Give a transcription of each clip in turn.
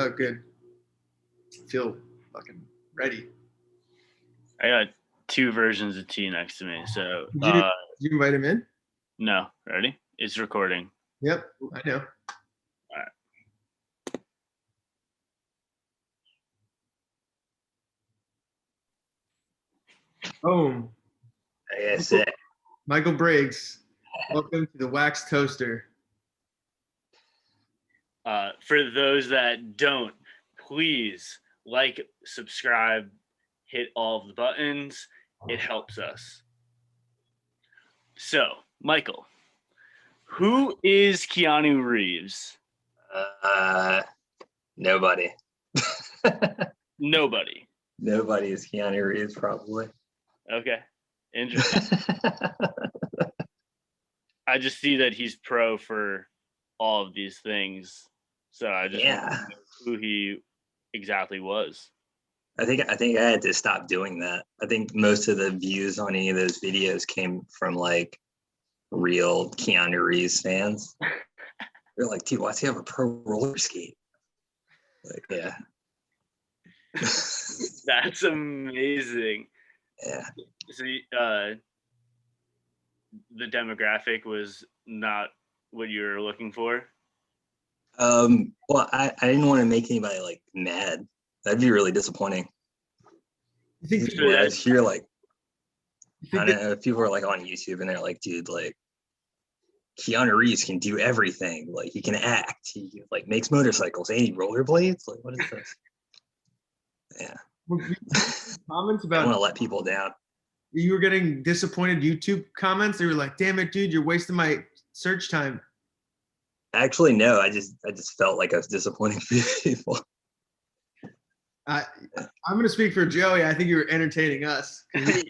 Oh, good. Feel fucking ready. I got two versions of tea next to me. So, Did you invite him in? no. Ready? It's recording. Yep, I know. All right. Boom. That's it. Michael Briggs, welcome to the Wax Toaster. For those that don't, please like, subscribe, hit all of the buttons. It helps us. So, Michael, who is Keanu Reeves? Nobody. Nobody. Nobody is Keanu Reeves, probably. Okay. Interesting. I just see that he's pro for all of these things. So I just want to know who he exactly was. I think I had to stop doing that. I think most of the views on any of those videos came from like real Keanu Reeves fans. They're like, dude, why does he have a pro roller skate? Like, yeah. That's amazing. Yeah. So the demographic was not what you were looking for? Well, I didn't want to make anybody like mad. That'd be really disappointing. You think People I hear like, I don't know, people are like on YouTube and they're like, dude, like Keanu Reeves can do everything. Like he can act. He like makes motorcycles and he rollerblades. Like what is this? Yeah. Comments I about want to let people down. You were getting disappointed YouTube comments. They were like, "Damn it, dude, you're wasting my search time." Actually, no. I just felt like I was disappointing people. I'm going to speak for Joey. I think you were entertaining us. What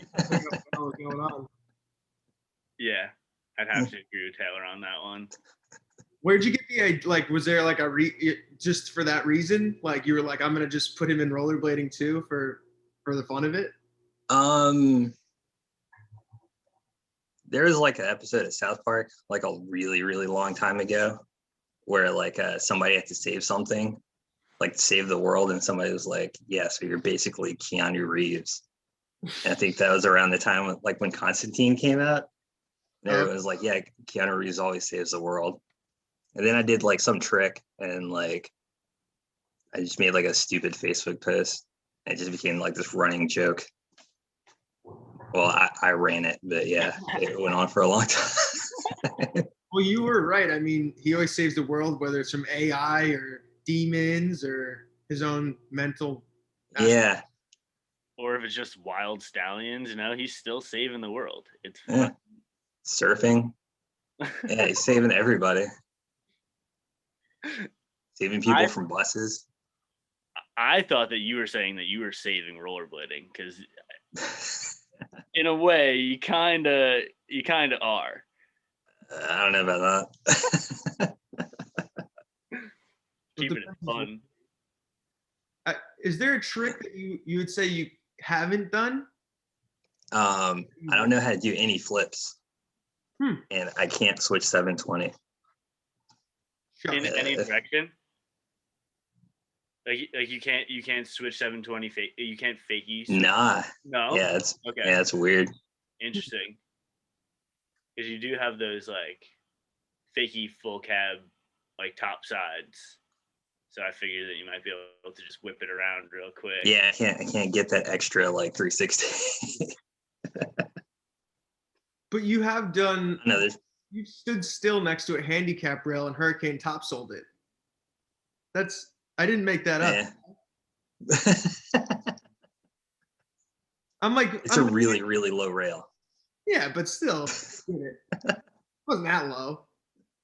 was going on? Yeah, I'd have to agree with Taylor on that one. Where'd you get the like? Was there like just for that reason? Like you were like, I'm going to just put him in rollerblading too for the fun of it. There was like an episode of South Park like a really, really long time ago where like somebody had to save something, like save the world, and somebody was like, yeah, so you're basically Keanu Reeves. And I think that was around the time like when Constantine came out. And everyone was like, yeah, Keanu Reeves always saves the world. And then I did like some trick and like I just made like a stupid Facebook post and it just became like this running joke. Well, I ran it, but yeah, it went on for a long time. Well, you were right. I mean, he always saves the world, whether it's from AI or demons or his own mental. Yeah. Or if it's just wild stallions, he's still saving the world. It's fun. Yeah. Surfing. Yeah, he's saving everybody. Saving people from buses. I thought that you were saying that you were saving rollerblading because in a way you kind of are. I don't know about that. Keeping it fun. Is there a trick that you would say you haven't done? I don't know how to do any flips. And I can't switch 720. In any direction? Like you can't switch 720 you can't fakie switch? Nah. No? Yeah, it's weird. Interesting. Because you do have those like fakie full cab like top sides. So I figured that you might be able to just whip it around real quick. Yeah, I can't get that extra like 360. But you have done. No, you stood still next to a handicap rail and Hurricane topsoiled it. I didn't make that up. I'm like, it's a really, really low rail. Yeah, but still, it wasn't that low.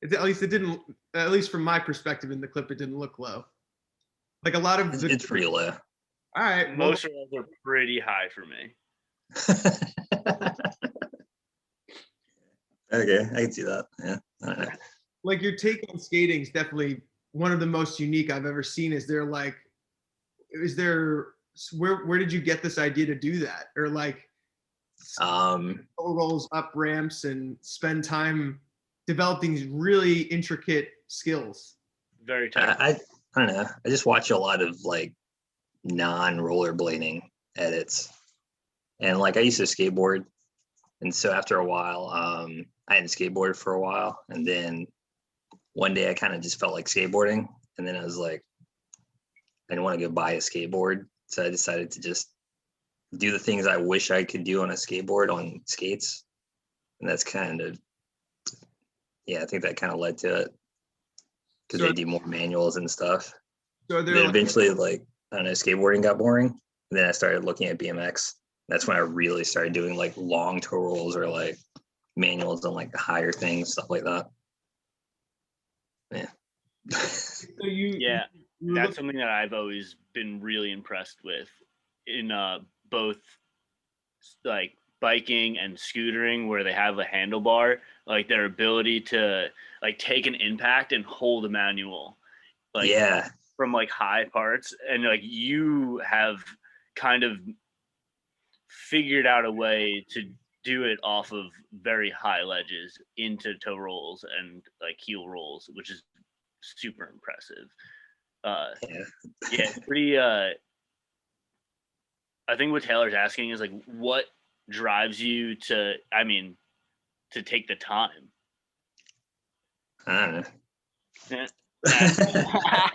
At least it didn't. At least from my perspective in the clip, it didn't look low. Like a lot of it's pretty low. All right, most rails are pretty high for me. Okay, I can see that. Yeah, I don't know. Like your take on skating is definitely one of the most unique I've ever seen. Where did you get this idea to do that? Or like rolls up ramps and spend time developing these really intricate skills? Very technical. I don't know. I just watch a lot of like non-rollerblading edits, and like I used to skateboard, and so after a while, I hadn't skateboarded for a while, and then one day I kind of just felt like skateboarding, and then I was like, I didn't want to go buy a skateboard, so I decided to just do the things I wish I could do on a skateboard on skates, and that's kind of, yeah, I think that kind of led to it because So, they do more manuals and stuff. so they're Then like, eventually, like, I don't know, skateboarding got boring. And then I started looking at BMX. That's when I really started doing like long toe rolls or like manuals on like the higher things, stuff like that. Yeah. so you, Yeah, you were that's looking, something that I've always been really impressed with in both like biking and scootering, where they have a handlebar, like their ability to like take an impact and hold a manual, like Yeah. from like high parts, and like you have kind of figured out a way to do it off of very high ledges into toe rolls and like heel rolls, which is super impressive. Yeah. Yeah, it's pretty. I think what Taylor's asking is like, what drives you to? I mean, to take the time. I don't know. Yeah,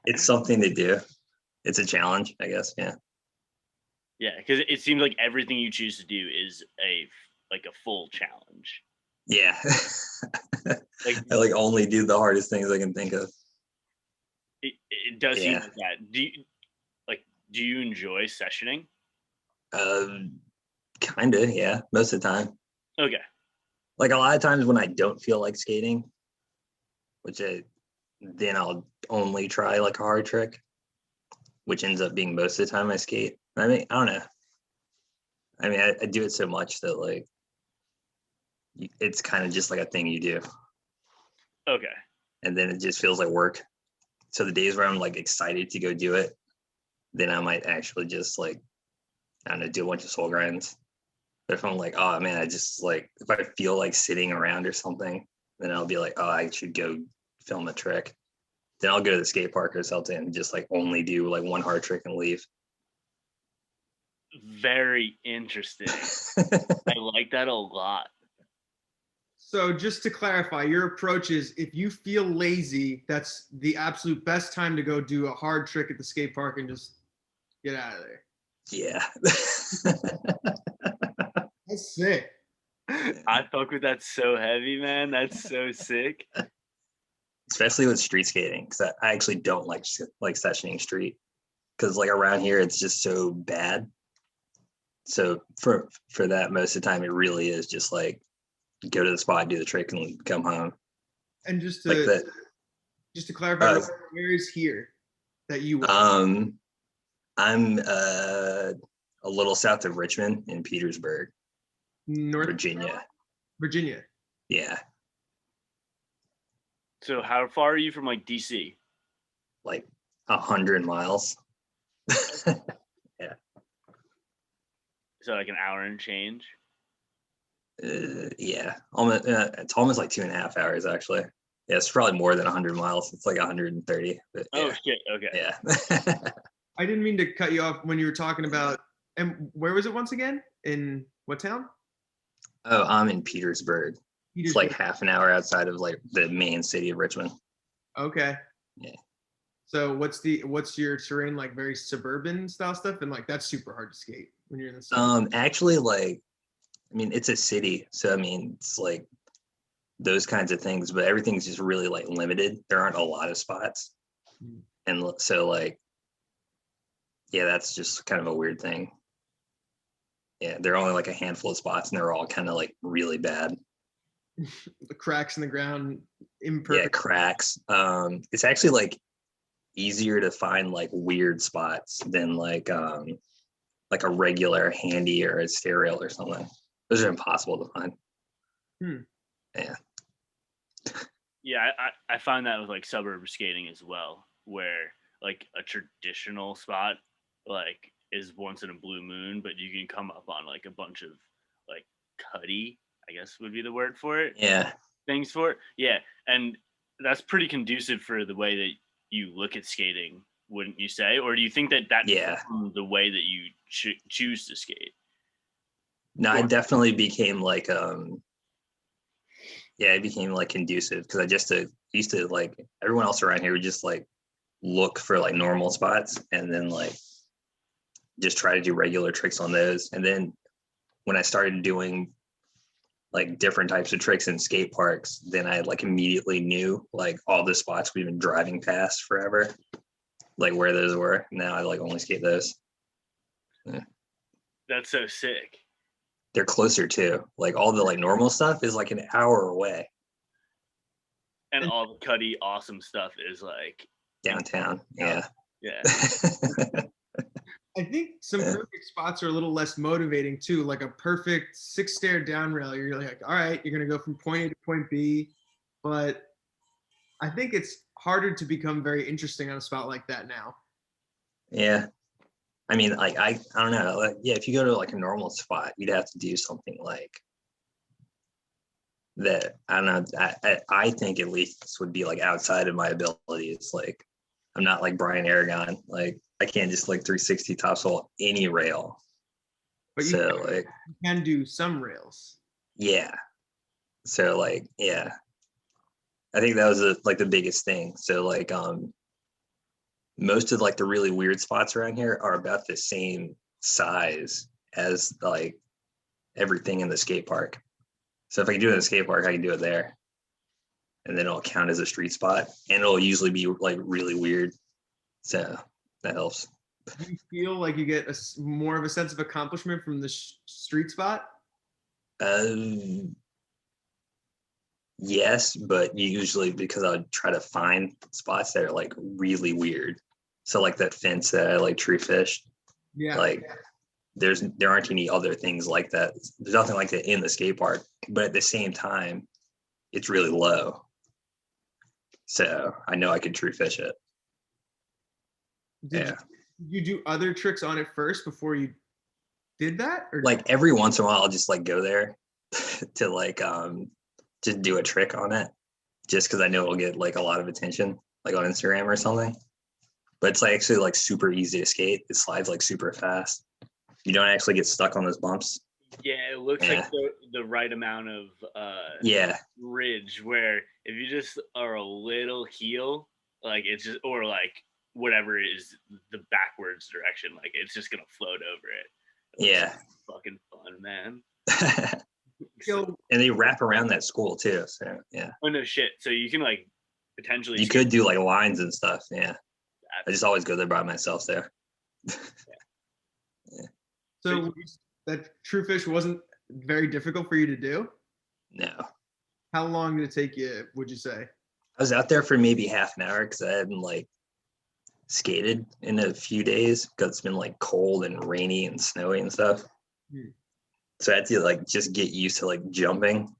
It's something to do. It's a challenge, I guess. Yeah. yeah, because it seems like everything you choose to do is a full challenge. Yeah. Like I like only do the hardest things I can think of. it does seem Yeah. like that. Do you enjoy sessioning? Kind of, yeah, most of the time. Okay. Like a lot of times when I don't feel like skating, then I'll only try like a hard trick, which ends up being most of the time I skate. I mean, I don't know. I mean, I do it so much that like it's kind of just like a thing you do, Okay. and then it just feels like work. So the days where I'm like excited to go do it, then I might actually just like, I don't know, do a bunch of soul grinds. But if I'm like, oh man, I just like, if I feel like sitting around or something, then I'll be like, oh, I should go film a trick. Then I'll go to the skate park or something and just like only do like one hard trick and leave. Very interesting. I like that a lot. so just to clarify, your approach is if you feel lazy, that's the absolute best time to go do a hard trick at the skate park and just get out of there. Yeah. That's sick. I fuck with that so heavy, man. That's so sick. Especially with street skating, because I actually don't like sessioning street, because like around here it's just so bad. So for that, most of the time it really is just like go to the spot, do the trick, and come home. And just Like to that. just to clarify, where is here that you were? I'm a little south of Richmond in Petersburg, North Virginia. Virginia. Yeah, So how far are you from like DC? like 100 miles. So like an hour and change? Yeah, almost. It's almost like 2.5 hours actually. Yeah, it's probably more than 100 miles. It's like 130. But Oh yeah. shit. Okay. Yeah. I didn't mean to cut you off when you were talking about. And where was it once again? In what town? Oh, I'm in Petersburg. It's like Petersburg. half an hour outside of like the main city of Richmond. Okay. Yeah. So what's your terrain like? Very suburban style stuff, and like that's super hard to skate when you're in the suburbs. Actually, like, I mean, it's a city, so I mean, it's like those kinds of things, but everything's just really like limited. There aren't a lot of spots, and so like, yeah, that's just kind of a weird thing. Yeah, there are only like a handful of spots, and they're all kind of like really bad. The cracks in the ground, Yeah, imperfect. cracks. It's actually like easier to find like weird spots than like a regular handy or a stereo or something. Those are impossible to find. Yeah. Yeah, I find that with like suburb skating as well, where like a traditional spot like is once in a blue moon, but you can come up on like a bunch of like cutty, I guess would be the word for it. Yeah. Things for it. Yeah. And that's pretty conducive for the way that you look at skating, wouldn't you say? Or do you think that Yeah. the way that you choose to skate? No, I definitely became like it became like conducive because I just used to like everyone else around here would just like look for like normal spots and then like just try to do regular tricks on those. And then when I started doing like different types of tricks in skate parks, then I like immediately knew like all the spots we've been driving past forever, like where those were. Now I like only skate those. Yeah. That's so sick. They're closer too. Like all the like normal stuff is like an hour away. And all the cutty awesome stuff is like downtown. Yeah. Yeah. I think some perfect spots are a little less motivating too. Like a perfect 6-stair down rail. You're like, all right, you're gonna go from point A to point B, but I think it's harder to become very interesting on a spot like that now. Yeah. I mean, like I don't know. Like, yeah, if you go to like a normal spot, you'd have to do something like that. I don't know. I think at least this would be like outside of my abilities. Like I'm not like Brian Aragon. Like I can't just like 360 topsoil any rail. But so like you can do some rails. Yeah. So like yeah, I think that was like the biggest thing. So like most of like the really weird spots around here are about the same size as like everything in the skate park. So if I can do it in the skate park, I can do it there. And then it'll count as a street spot. And it'll usually be like really weird. So that helps. Do you feel like you get more of a sense of accomplishment from the street spot? Yes, but usually because I would try to find spots that are like really weird. So like that fence that I like tree fish. Yeah. Like there aren't any other things like that. There's nothing like that in the skate park, but at the same time, it's really low. So I know I could tree fish it. Did you do other tricks on it first before you did that? Or like every once in a while, I'll just like go there to like just do a trick on it, just because I know it'll get like a lot of attention, like on Instagram or something. But it's like actually like super easy to skate. It slides like super fast. You don't actually get stuck on those bumps. Yeah, it looks like the right amount of ridge where if you just are a little heel, like it's just, or like whatever is the backwards direction, like it's just gonna float over it. Yeah. Fucking fun, man. And they wrap around that school too. So yeah. Oh no shit. So you can like potentially you could do like lines and stuff. Yeah. I just always go there by myself there. Yeah. So that true fish wasn't very difficult for you to do? No. How long did it take you, would you say? I was out there for maybe half an hour because I hadn't like skated in a few days because it's been like cold and rainy and snowy and stuff. So I had to like just get used to like jumping.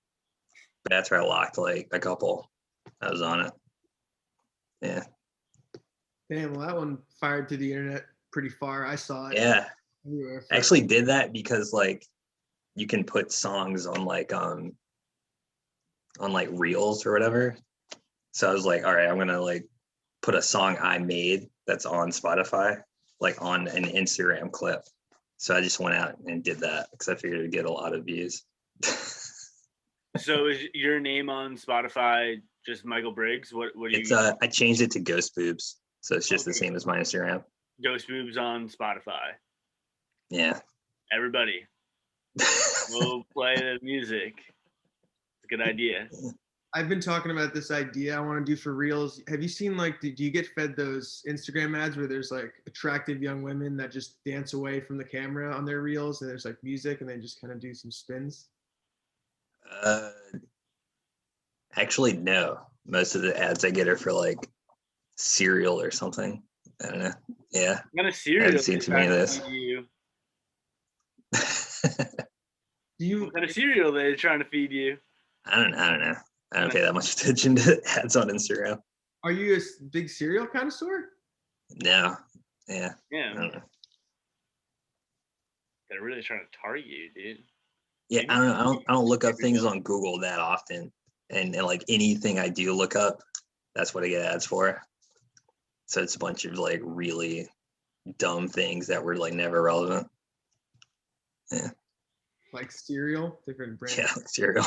But after I locked like a couple, I was on it. Yeah. Damn, well, that one fired to the internet pretty far. I saw it. Yeah. I actually did that because like you can put songs on like reels or whatever. So I was like, all right, I'm gonna like put a song I made that's on Spotify, like on an Instagram clip. So I just went out and did that because I figured it would get a lot of views. So is your name on Spotify just Michael Briggs? What do you? It's I changed it to Ghost Boobs, so it's just the same as my Instagram. Ghost Boobs on Spotify. Yeah. Everybody, we'll play the music. It's a good idea. I've been talking about this idea I want to do for reels. Have you seen like, do you get fed those Instagram ads where there's like attractive young women that just dance away from the camera on their reels and there's like music and they just kind of do some spins? Actually, no. Most of the ads I get are for like cereal or something. I don't know. Yeah. What kind of cereal? I haven't seen too many of this. What kind of cereal they're trying to feed you? I don't know. I don't pay that much attention to ads on Instagram. Are you a big cereal connoisseur? No. Yeah. Yeah. I don't know. They're really trying to target you, dude. Yeah, I don't know. I don't look up things on Google that often. And like anything I do look up, that's what I get ads for. So it's a bunch of like really dumb things that were like never relevant. Yeah. Like cereal, different brand. Yeah, like cereal.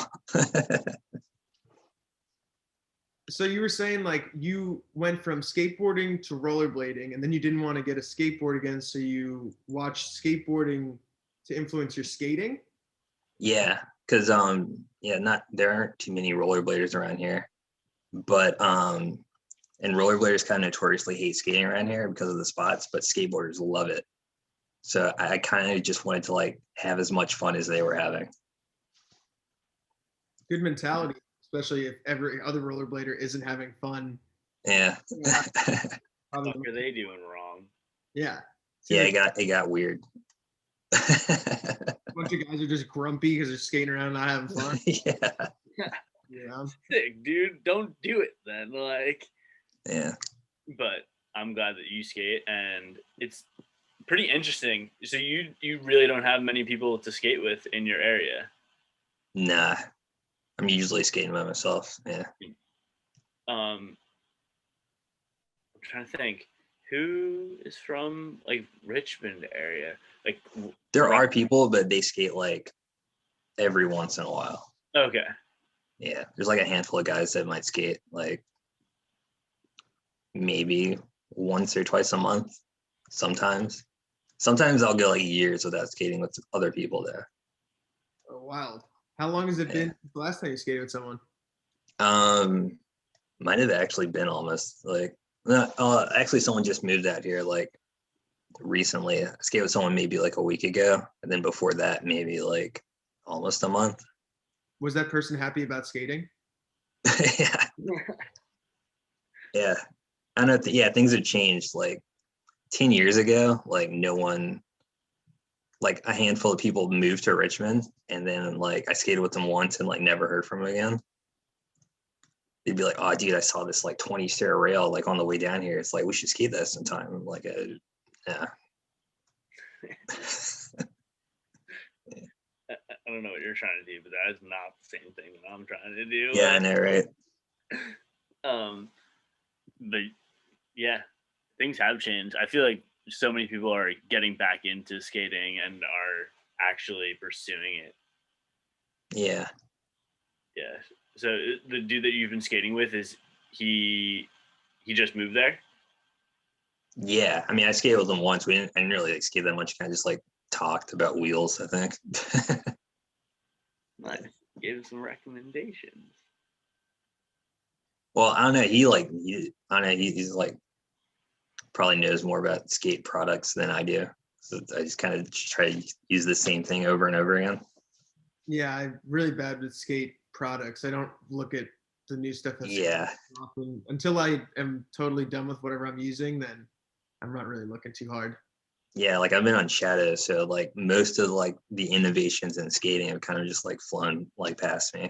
So you were saying like you went from skateboarding to rollerblading, and then you didn't want to get a skateboard again, so you watched skateboarding to influence your skating. Yeah, because yeah, not there aren't too many rollerbladers around here, but and rollerbladers kind of notoriously hate skating around here because of the spots, but skateboarders love it. So I kind of just wanted to like have as much fun as they were having. Good mentality, especially if every other rollerblader isn't having fun. Yeah. Yeah, What probably, are they doing wrong? yeah. Yeah, Seems it got weird. a bunch of guys are just grumpy because they're skating around and not having fun. Yeah. Yeah. Sick, dude. Don't do it then. Like, Yeah. but I'm glad that you skate, and it's pretty interesting. So you really don't have many people to skate with in your area. Nah. I'm usually skating by myself. Yeah. I'm trying to think who is from like Richmond area. Like There are people, but they skate like every once in a while. okay. Yeah. There's like a handful of guys that might skate like maybe once or twice a month. Sometimes. Sometimes I'll go like years without skating with other people there. Oh, wild. How long has it Yeah. been since the last time you skated with someone? Might have actually been almost like no, actually someone just moved out here like recently. I skated with someone maybe like a week ago, and then before that maybe like almost a month. Was that person happy about skating? Yeah, yeah. I know. Yeah, things have changed. Like 10 years ago, like no one, like a handful of people moved to Richmond, and then like I skated with them once and like never heard from them again. They'd be like, "Oh, dude, I saw this like 20-stair rail like on the way down here. It's like we should skate that sometime." I'm like, yeah. I don't know what you're trying to do, but that is not the same thing that I'm trying to do. Yeah, I know, right? But yeah, things have changed. I feel like so many people are getting back into skating and are actually pursuing it. Yeah. Yeah. So the dude that you've been skating with is he just moved there? Yeah. I mean, I skated with them once. I didn't really like skate that much. Kind of just like talked about wheels, I think. Nice. Gave him some recommendations. Well, I don't know. I don't know. He's like probably knows more about skate products than I do. So I just kind of try to use the same thing over and over again. Yeah, I'm really bad with skate products. I don't look at the new stuff that's Yeah. often until I am totally done with whatever I'm using. Then I'm not really looking too hard. Yeah, like I've been on Shadow, so like most of like the innovations in skating have kind of just like flown like past me.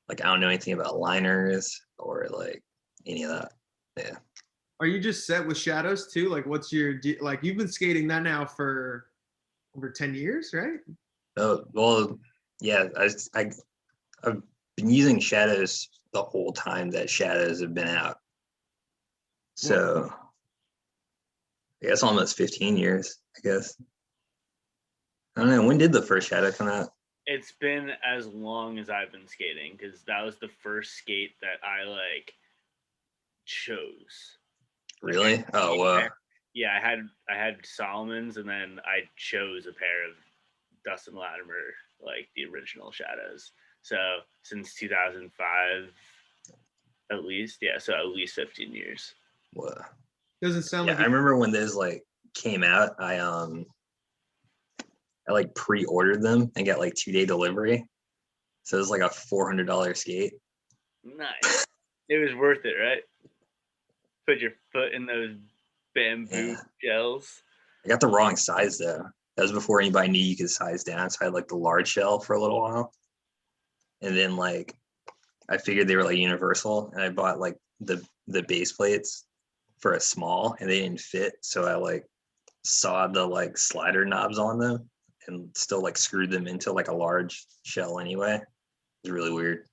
Like I don't know anything about liners or like any of that. Yeah. Are you just set with shadows too? Like, what's your like? You've been skating that now for over 10 years, right? Oh well, yeah. I've been using Shadows the whole time that Shadows have been out. So I guess almost 15 years, I guess. I don't know. When did the first Shadow come out? It's been as long as I've been skating because that was the first skate that I like chose. Really? Oh, wow. Yeah, I had Solomon's, and then I chose a pair of Dustin Latimer, like the original Shadows. So since 2005, at least, yeah. So at least 15 years. Wow. Doesn't sound Yeah, like I remember when those like came out. I like pre-ordered them and got like 2-day delivery. So it was like a $400 skate. Nice. It was worth it, right? Put your foot in those bamboo gels. I got the wrong size though. That was before anybody knew you could size down. So I had like the large shell for a little while. And then like I figured they were like universal, and I bought like the base plates for a small, and they didn't fit. So I like sawed the like slider knobs on them and still like screwed them into like a large shell anyway. It was really weird.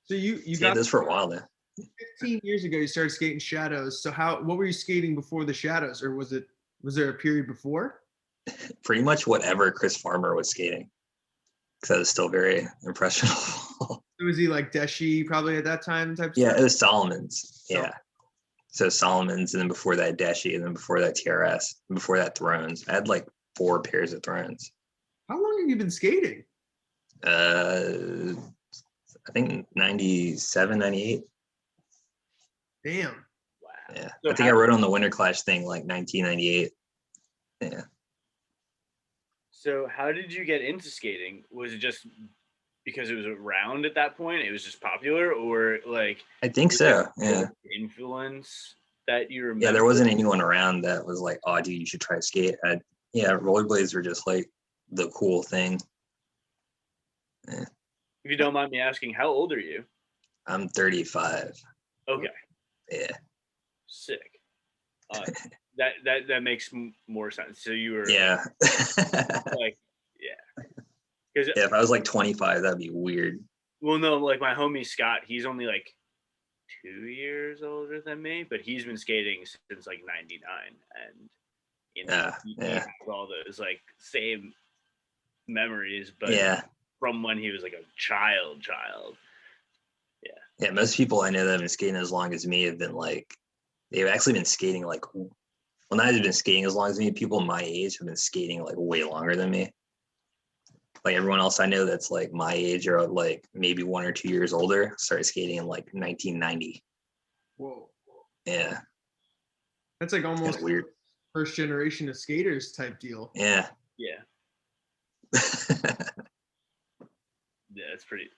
so. You So got this for a while then. 15 years ago you started skating shadows. So what were you skating before the shadows, or was there a period before? Pretty much whatever Chris Farmer was skating, because I was still very impressionable. So was he like Deshi probably at that time type Yeah, stuff? it was Solomon's. So- Yeah. So Solomon's, and then before that Deshi, and then before that TRS, and before that Thrones. I had like 4 pairs of Thrones. How long have you been skating? I think 97, 98. Damn. Wow. Yeah. So I think I rode on the Winter Clash thing like 1998. Yeah. So how did you get into skating? Was it just because it was around at that point? It was just popular, or like I think so. Yeah. influence that you remember? Yeah, there wasn't anyone around that was like, oh, dude, you should try skate. Yeah, rollerblades were just like the cool thing. Yeah. If you don't mind me asking, how old are you? I'm 35. Okay, Yeah. sick. That makes more sense. So you were Yeah. like, yeah. Because Yeah, if I was like 25, that'd be weird. well, no, like my homie Scott, he's only like 2 years older than me, but he's been skating since like '99, and you know, he Yeah. has all those like same memories, but Yeah. from when he was like a child. Yeah, most people I know that have been skating as long as me have been like, they've actually been skating like, well, not have been skating as long as me. People my age have been skating like way longer than me. Like everyone else I know that's like my age or like maybe 1 or 2 years older started skating in like 1990. Whoa. Yeah. That's like Kind almost of weird. first generation of skaters type deal. Yeah. Yeah, it's pretty.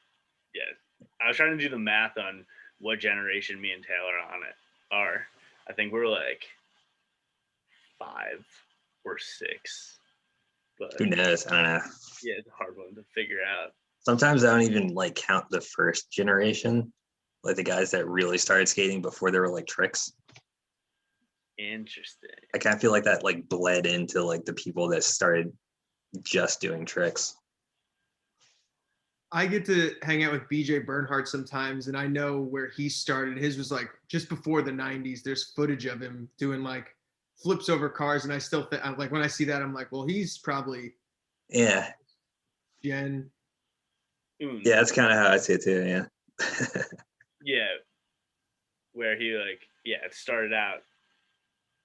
Yeah, I was trying to do the math on what generation me and Taylor are. I think we're like 5 or 6, but Who knows? I don't know. yeah, it's a hard one to figure out. Sometimes I don't even like count the first generation, like the guys that really started skating before there were like tricks. Interesting. I kind of feel like that like bled into like the people that started just doing tricks. I get to hang out with BJ Bernhardt sometimes, and I know where he started. His was like just before the 90s. There's footage of him doing like flips over cars, and I still think, like, when I see that, I'm like, well, he's probably Yeah. Gen. Yeah, that's kind of how I see it too. Yeah. Yeah, where he it started out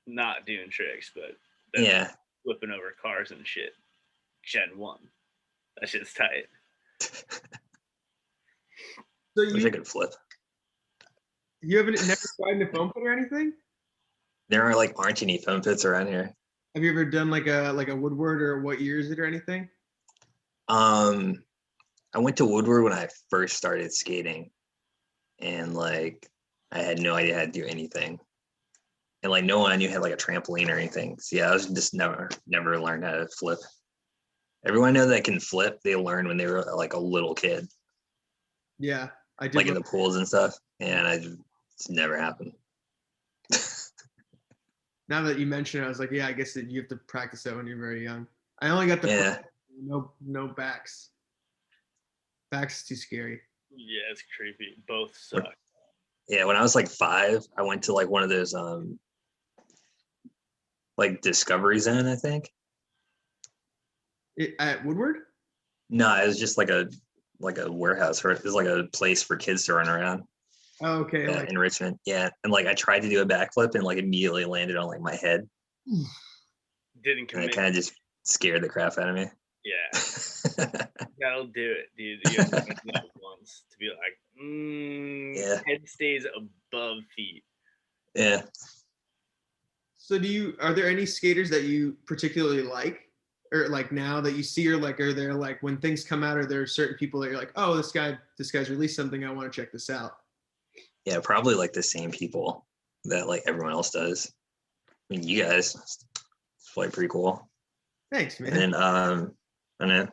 not doing tricks, but then Yeah. flipping over cars and shit. Gen 1. That shit's tight. So Wish I could flip. you haven't never tried a foam pit or anything? There aren't any foam pits around here. Have you ever done like a Woodward, or what year is it or anything? I went to Woodward when I first started skating, and like I had no idea how to do anything, and like no one I knew had like a trampoline or anything. So yeah, I was just never learned how to flip. Everyone I know that can flip, they learned when they were like a little kid, Yeah, I did. like in the pools and stuff, and it's never happened. Now that you mention it, I was like, yeah, I guess that you have to practice that when you're very young. I only got the Yeah. no backs. Backs is too scary. Yeah, it's creepy. Both suck. Yeah, when I was like 5, I went to like one of those like Discovery Zone, I think. At Woodward? No, it was just like a warehouse, or it was like a place for kids to run around. Oh, okay. Yeah, Like, in Richmond. Yeah, and like I tried to do a backflip and like immediately landed on like my head, Didn't and commit. it kind of just scared the crap out of me. Yeah, that'll do it, dude. You have to do that once to be like, Yeah. head stays above feet. Yeah. so are there any skaters that you particularly like? Or like now that you see, or like, are there like when things come out, are there certain people that you're like, oh, this guy's released something, I want to check this out? Yeah, probably like the same people that like everyone else does. I mean, you guys, it's probably pretty cool. Thanks, man. And then I don't know.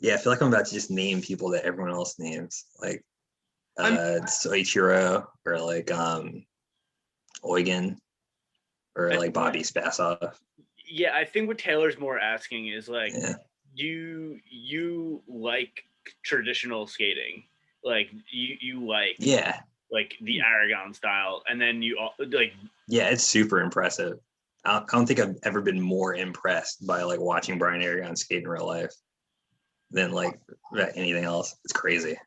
Yeah, I feel like I'm about to just name people that everyone else names, like Soichiro, or like Eugen, or like Bobby Spassoff. Yeah, I think what Taylor's more asking is like, Yeah. you like traditional skating, like you like Yeah. like the Aragon style, and then you like Yeah, it's super impressive. I don't think I've ever been more impressed by like watching Brian Aragon skate in real life than like anything else. It's crazy.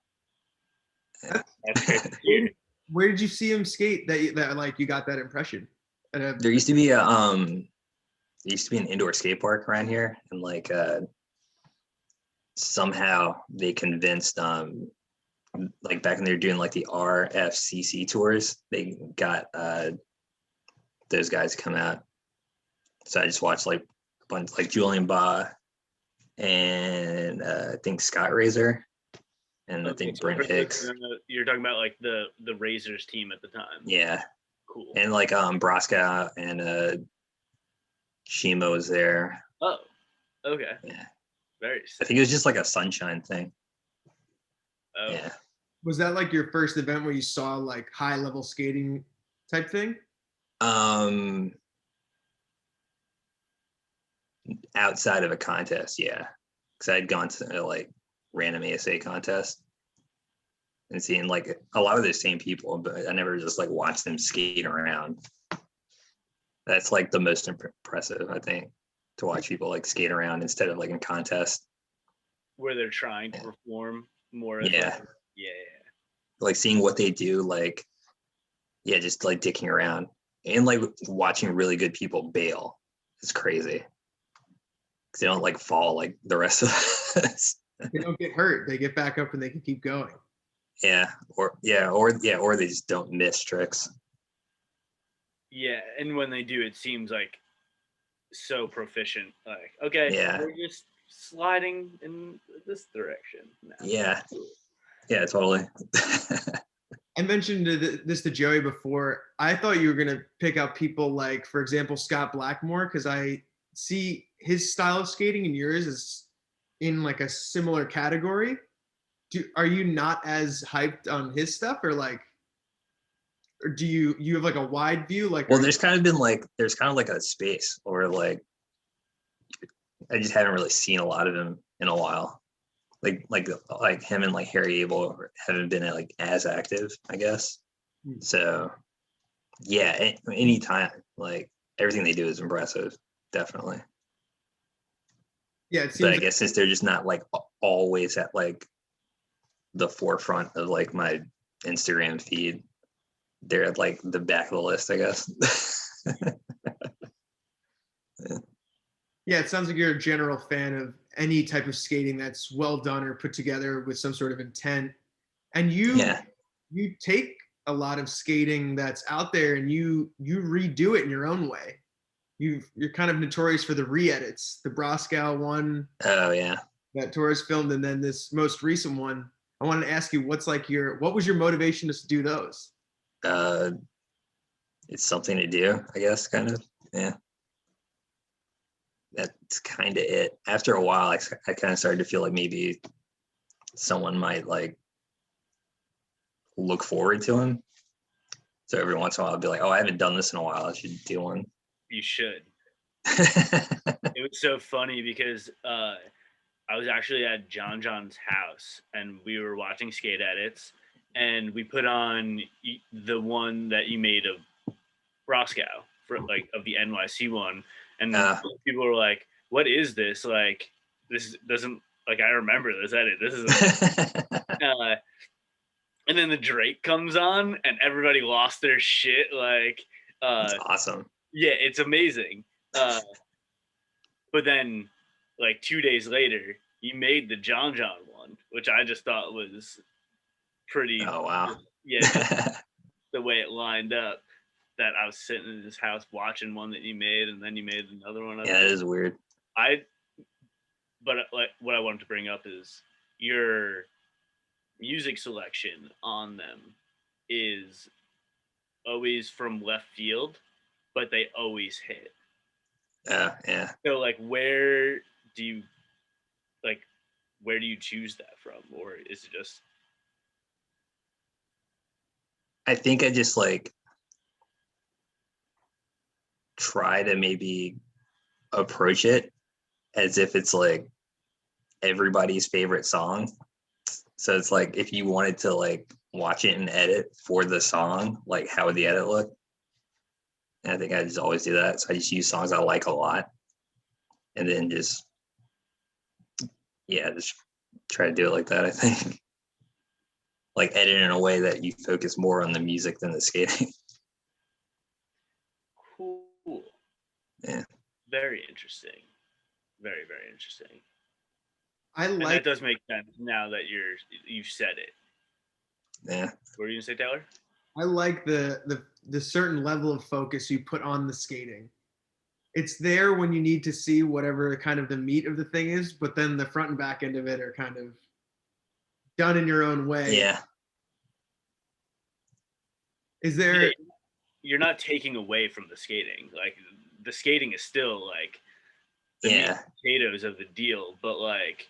that's crazy. Where did you see him skate that like you got that impression? There used to be an indoor skate park around here, and like somehow they convinced like back when they were doing like the RFCC tours, they got those guys to come out. So I just watched like a bunch like Julian Baugh and I think Scott Razor and I think Brent Hicks. You're talking about like the Razors team at the time. Yeah. Cool. And like Broska and Shima was there. Oh, okay. Yeah. Very I sick. think it was just like a sunshine thing. Oh. Yeah. Was that like your first event where you saw like high level skating type thing? Outside of a contest, yeah. Because I'd gone to like random ASA contest and seeing like a lot of the same people, but I never just like watched them skating around. That's like the most impressive, I think, to watch people like skate around instead of like in contest. Where they're trying to perform more. As Yeah. Like, yeah. Like seeing what they do, like, yeah, just like dicking around and like watching really good people bail. It's crazy. Because they don't like fall like the rest of us. They don't get hurt. They get back up and they can keep going. Or they just don't miss tricks. Yeah, and when they do, it seems like so proficient. Like, okay, Yeah. we're just sliding in this direction now. Yeah, totally. I mentioned this to Joey before. I thought you were going to pick out people like, for example, Scott Blackmore, because I see his style of skating and yours is in like a similar category. Are you not as hyped on his stuff, or like, or do you have like a wide view? Like, Well, there's kind of like a space where like I just haven't really seen a lot of him in a while. Like him and like Harry Abel haven't been like as active, I guess. So yeah, anytime, like everything they do is impressive, definitely. Yeah, it seems. But I guess since they're just not like always at like the forefront of like my Instagram feed, they're at like the back of the list, I guess. Yeah, it sounds like you're a general fan of any type of skating that's well done or put together with some sort of intent. And you take a lot of skating that's out there and you redo it in your own way. You're kind of notorious for the re-edits. The Broskow one. Oh yeah. That Torres filmed, and then this most recent one. I wanted to ask you, what was your motivation to do those? It's something to do, I guess, kind of. Yeah. That's kind of it. After a while, I kind of started to feel like maybe someone might like look forward to him. So every once in a while, I'll be like, "Oh, I haven't done this in a while. I should do one." You should. It was so funny because I was actually at John's house and we were watching skate edits, and we put on the one that you made of Broskow for like of the NYC one, and people were like, "What is this? Like, this doesn't like I remember this edit. This isn't." And then the Drake comes on, and everybody lost their shit. Like, it's awesome. Yeah, it's amazing. But then, like 2 days later, you made the John one, which I just thought was pretty. Oh wow! Yeah, the way it lined up. That I was sitting in his house watching one that you made, and then you made another one. Yeah, it is weird. But like what I wanted to bring up is your music selection on them is always from left field, but they always hit. Yeah. So like, where do you choose that from, or is it just? I think I just like try to maybe approach it as if it's like everybody's favorite song. So it's like if you wanted to like watch it and edit for the song, like how would the edit look? And I think I just always do that. So I just use songs I like a lot, and then just try to do it like that. I think like edit in a way that you focus more on the music than the skating. Cool. Yeah. Very interesting. Very, very interesting. I And that like does make sense now that you've said it. Yeah. What were you gonna say, Taylor? I like the certain level of focus you put on the skating. It's there when you need to see whatever kind of the meat of the thing is, but then the front and back end of it are kind of done in your own way. Yeah. Is there? You're not taking away from the skating. Like the skating is still like the meat and potatoes of the deal, but like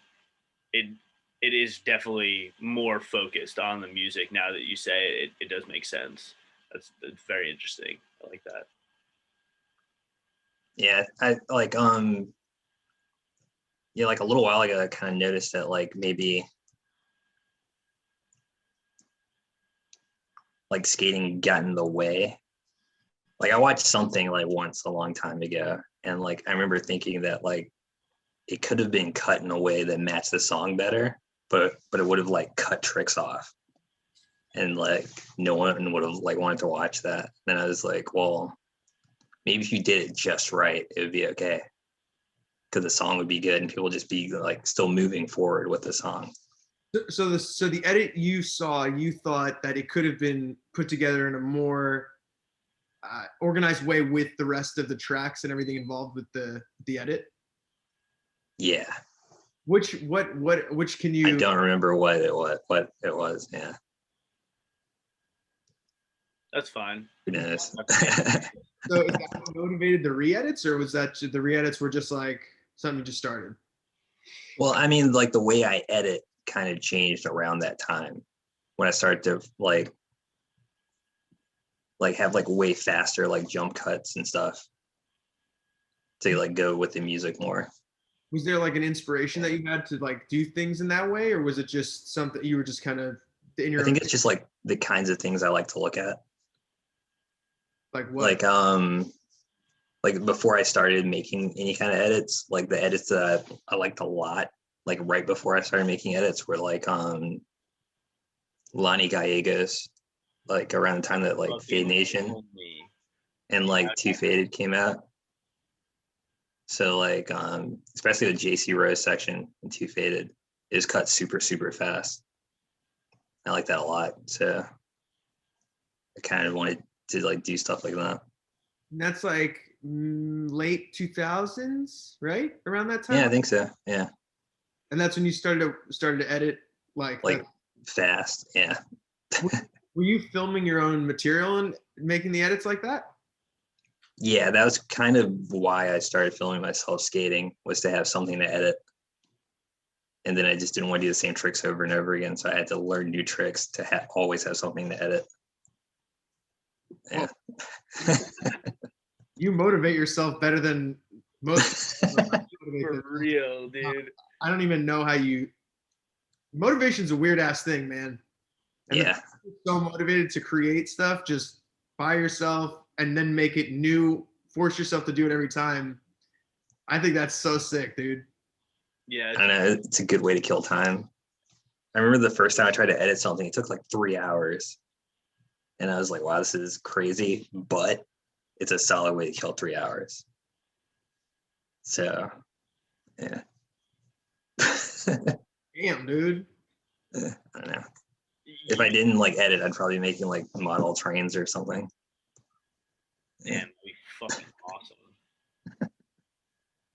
it is definitely more focused on the music now that you say it. It does make sense. That's very interesting. I like that. Yeah, I like like a little while ago I kind of noticed that like maybe like skating got in the way. Like I watched something like once a long time ago, and like I remember thinking that like it could have been cut in a way that matched the song better, but it would have like cut tricks off, and like no one would have like wanted to watch that. And I was like, well, maybe if you did it just right, it would be okay, because the song would be good and people would just be like still moving forward with the song. So the edit you saw, you thought that it could have been put together in a more organized way with the rest of the tracks and everything involved with the edit. Yeah. Which can you? I don't remember what it was. Yeah. That's fine. Who knows? So is that what motivated the re-edits, or was that the re-edits were just like something you just started? Well, I mean, like the way I edit kind of changed around that time when I started to like have like way faster like jump cuts and stuff to like go with the music more. Was there like an inspiration that you had to like do things in that way, or was it just something you were just kind of in your I think it's just like the kinds of things I like to look at. Like what? Like before I started making any kind of edits, like the edits that I liked a lot, like right before I started making edits were like Lonnie Gallegos, like around the time that like Fade Nation and like Too Faded came out. So like especially the JC Rose section in Too Faded is cut super, super fast. I like that a lot. So I kind of wanted to like do stuff like that. And that's like late 2000s, right? Around that time? Yeah, I think so. Yeah. And that's when you started to edit like fast. Yeah. Were you filming your own material and making the edits like that? Yeah, that was kind of why I started filming myself skating, was to have something to edit. And then I just didn't want to do the same tricks over and over again. So I had to learn new tricks to always have something to edit. Yeah. Well, you motivate yourself better than most. For real, dude. I don't even know how you. Motivation's a weird ass thing, man. And yeah. So motivated to create stuff just by yourself and then make it new, force yourself to do it every time. I think that's so sick, dude. Yeah. I don't know. It's a good way to kill time. I remember the first time I tried to edit something, it took like 3 hours. And I was like, wow, this is crazy, but it's a solid way to kill 3 hours. So, yeah. Damn, dude. I don't know. If I didn't like edit, I'd probably be making like model trains or something. Damn, that'd be fucking awesome.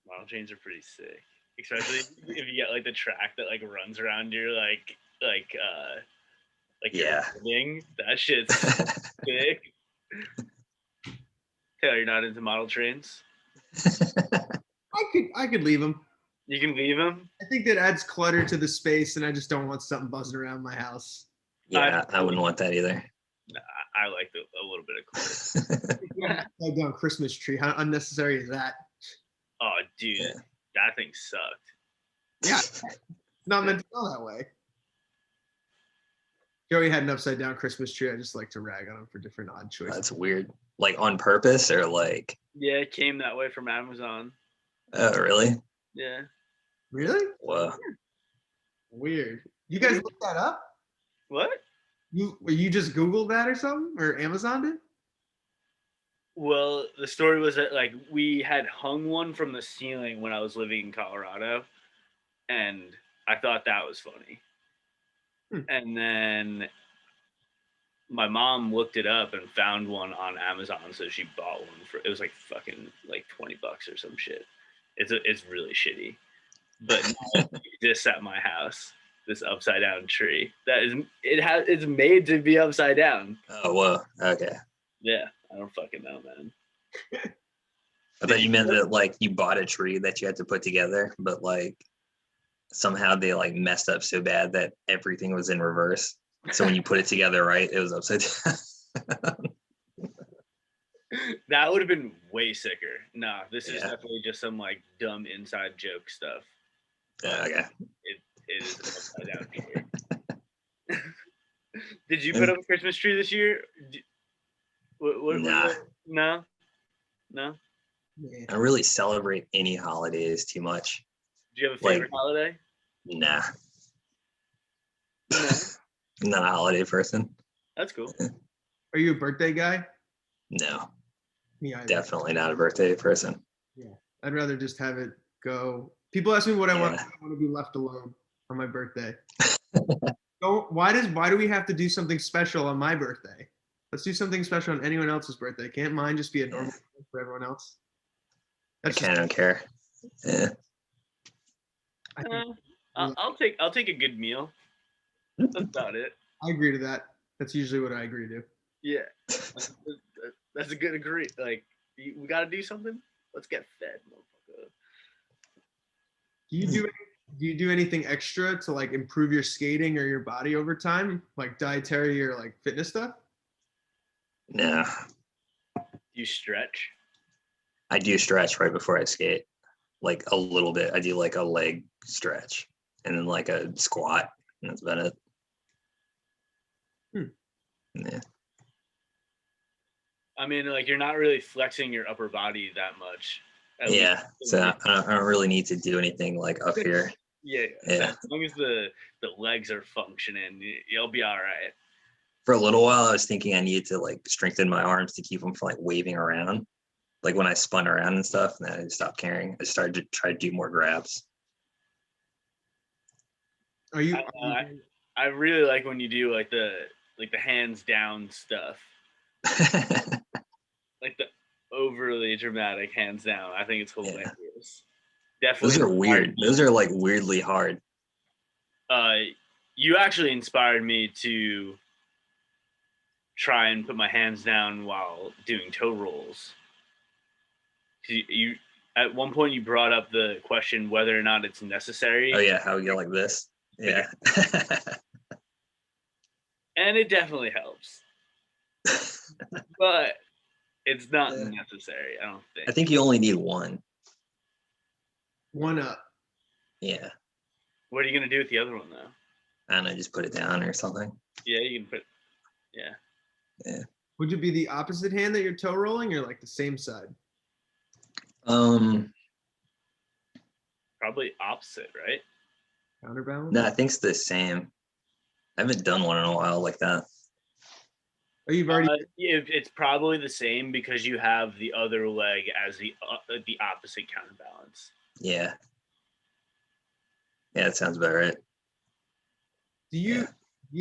Model trains are pretty sick, especially if you get like the track that like runs around your like yeah, thing. That shit's sick. Taylor, you're not into model trains? I could leave them. You can leave them? I think that adds clutter to the space, and I just don't want something buzzing around my house. Yeah, I wouldn't want that either. Nah, I like a little bit of clutter. Yeah, like on Christmas tree. How unnecessary is that? Oh, dude, that thing sucked. Yeah, it's not meant to go that way. Joey had an upside down Christmas tree. I just like to rag on him for different odd choices. That's weird. Like on purpose or like? Yeah, it came that way from Amazon. Oh, really? Yeah. Really? Whoa. Weird. You guys looked that up? What? You just Googled that or something, or Amazoned it? Well, the story was that like we had hung one from the ceiling when I was living in Colorado, and I thought that was funny. And then my mom looked it up and found one on Amazon, so she bought one for it was like fucking like $20 or some shit. It's really shitty, but now it exists at my house. This upside down tree it's made to be upside down. Oh, whoa. Okay. Yeah, I don't fucking know, man. I thought you meant that like you bought a tree that you had to put together, but like somehow they like messed up so bad that everything was in reverse. So when you put it together right, it was upside down. That would have been way sicker. Nah, this is Yeah. definitely just some like dumb inside joke stuff. Yeah, okay. It is an upside down tree. Did you put up a Christmas tree this year? Nah. No? Yeah. I don't really celebrate any holidays too much. Do you have a favorite holiday? Nah. No. I'm not a holiday person. That's cool. Are you a birthday guy? No, Me either. definitely not a birthday person. Yeah. I'd rather just have it go. People ask me what I want. Yeah. I want to be left alone on my birthday. Why do we have to do something special on my birthday? Let's do something special on anyone else's birthday. Can't mine just be a normal day for everyone else? I kind of don't care. Yeah. I think- I'll take a good meal. That's about it. I agree to that. That's usually what I agree to. Yeah, that's a good agree. Like we got to do something. Let's get fed, motherfucker. Do you do anything extra to like improve your skating or your body over time, like dietary or like fitness stuff? No, You stretch. I do stretch right before I skate, like a little bit. I do like a leg stretch and then like a squat, and that's about it. Yeah. I mean, like you're not really flexing your upper body that much. Yeah, so I don't really need to do anything like up here. Yeah. Yeah. As long as the legs are functioning, you'll be all right. For a little while, I was thinking I needed to like strengthen my arms to keep them from like waving around, like when I spun around and stuff. And then I stopped caring. I started to try to do more grabs. Are you? I really like when you do like the hands down stuff, like the overly dramatic hands down. I think it's hilarious. Definitely. Those are weird. Those are like weirdly hard. You actually inspired me to try and put my hands down while doing toe rolls. You at one point you brought up the question whether or not it's necessary. Oh yeah, how we go like this? Yeah. And it definitely helps. But it's not necessary, I don't think. I think you only need one. One up. Yeah. What are you gonna do with the other one though? I don't know, just put it down or something. Yeah, you can put. Yeah. Yeah. Would it be the opposite hand that you're toe rolling, or like the same side? Probably opposite, right? Counterbalance. No, I think it's the same. I haven't done one in a while like that. Oh, you've already. It's probably the same because you have the other leg as the opposite counterbalance. Yeah. Yeah, that sounds about right. Do you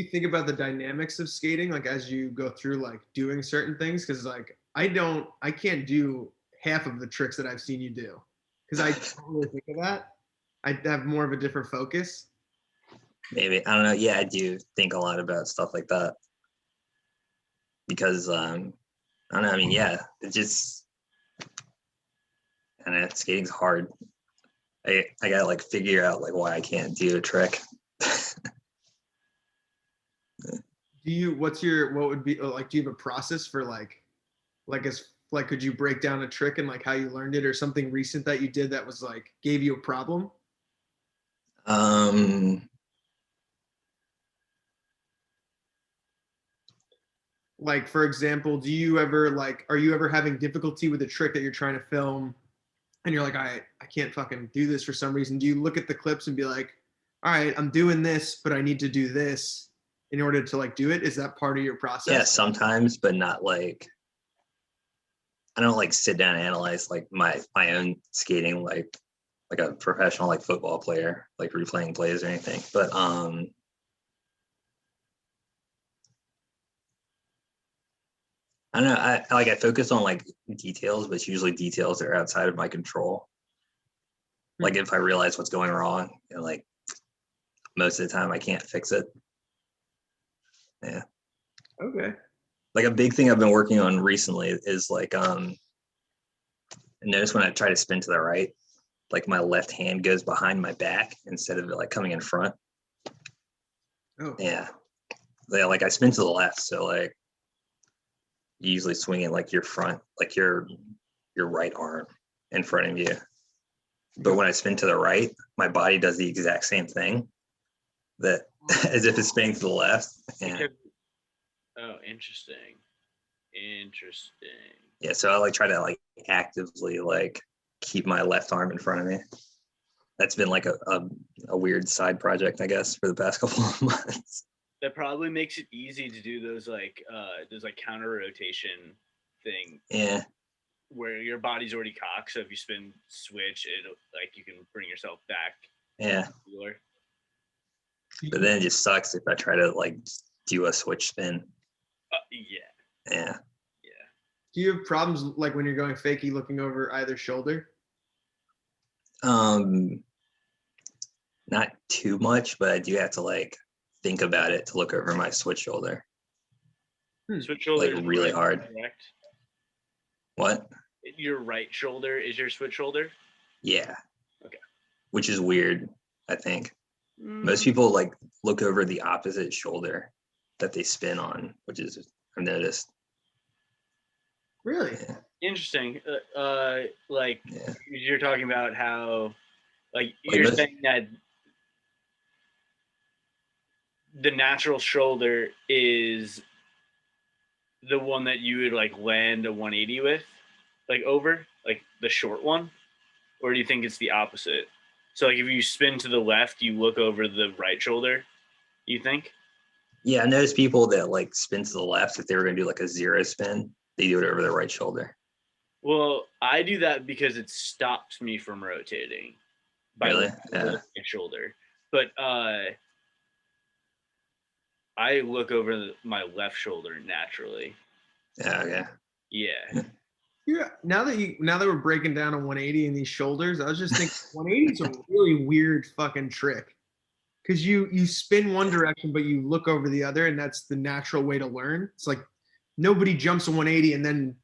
think about the dynamics of skating, like as you go through like doing certain things? Because like I can't do half of the tricks that I've seen you do, because I don't really think of that. I have more of a different focus. Maybe. I don't know. Yeah, I do think a lot about stuff like that. Because I don't know, I mean, yeah, it just and skating's hard. I gotta like figure out like why I can't do a trick. Do you what would be like, do you have a process for could you break down a trick and like how you learned it, or something recent that you did that was like gave you a problem? Like, for example, do you ever like, are you ever having difficulty with a trick that you're trying to film and you're like, I can't fucking do this for some reason? Do you look at the clips and be like, all right, I'm doing this, but I need to do this in order to like do it? Is that part of your process? Yeah, sometimes, but not like, I don't like sit down and analyze like my own skating like a professional like football player, like replaying plays or anything. But I don't know. I focus on like details, but it's usually details that are outside of my control. Like if I realize what's going wrong, you know, like most of the time I can't fix it. Yeah. Okay. Like a big thing I've been working on recently is like notice when I try to spin to the right, like my left hand goes behind my back instead of like coming in front. Oh. Yeah. Yeah, like I spin to the left, so like you usually swing it like your front, like your right arm in front of you. But when I spin to the right, my body does the exact same thing that as if it's spinning to the left. Yeah. Oh, interesting. Interesting. Yeah, so I like try to like actively like keep my left arm in front of me. That's been like a weird side project, I guess, for the past couple of months. That probably makes it easy to do those counter rotation thing. Yeah. Where your body's already cocked, so if you spin switch, it like you can bring yourself back. Yeah. But then it just sucks if I try to like do a switch spin. Yeah. Yeah. Yeah. Do you have problems like when you're going fakie looking over either shoulder? Not too much, but I do have to like think about it to look over my switch shoulder. Switch shoulder like really hard. Correct. What? Your right shoulder is your switch shoulder? Yeah. Okay. Which is weird, I think. Most people like look over the opposite shoulder that they spin on, which is I've noticed. Really? Yeah. Interesting. You're talking about how you're saying that the natural shoulder is the one that you would like land a 180 with, like over, like the short one, or do you think it's the opposite? So like if you spin to the left, you look over the right shoulder, you think? Yeah, I noticed people that like spin to the left, if they were gonna do like a zero spin, they do it over the right shoulder. Well, I do that because it stops me from rotating by Really? lifting my shoulder. But I look over my left shoulder naturally. Yeah, okay. Yeah. Yeah. Now that we're breaking down a 180 in these shoulders, I was just thinking 180 is a really weird fucking trick. Because you spin one direction, but you look over the other, and that's the natural way to learn. It's like nobody jumps a 180 and then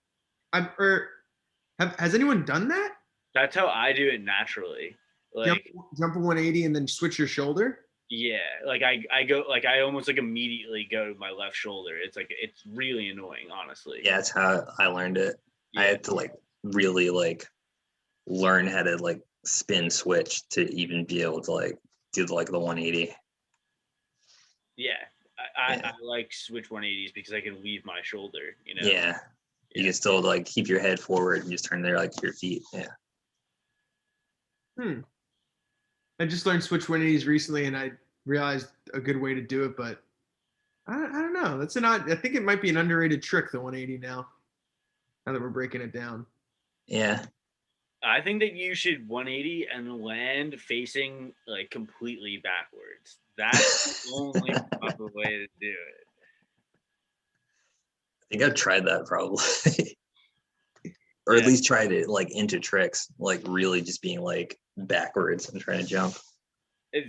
has anyone done that? That's how I do it naturally. Like jump a 180 and then switch your shoulder? Yeah, like I go like I almost like immediately go to my left shoulder. It's really annoying, honestly. Yeah, that's how I learned it. Yeah. I had to like really like learn how to like spin switch to even be able to like do like the 180. Yeah. I like switch 180s because I can leave my shoulder, you know. Yeah. You can still like keep your head forward and just turn there like your feet. Yeah. I just learned switch 180s recently, and I realized a good way to do it, but I don't know. I think it might be an underrated trick, the 180 now that we're breaking it down. Yeah. I think that you should 180 and land facing like completely backwards. That's the only proper way to do it. I think I've tried that probably. Or at least tried it like into tricks, like really just being like backwards and trying to jump.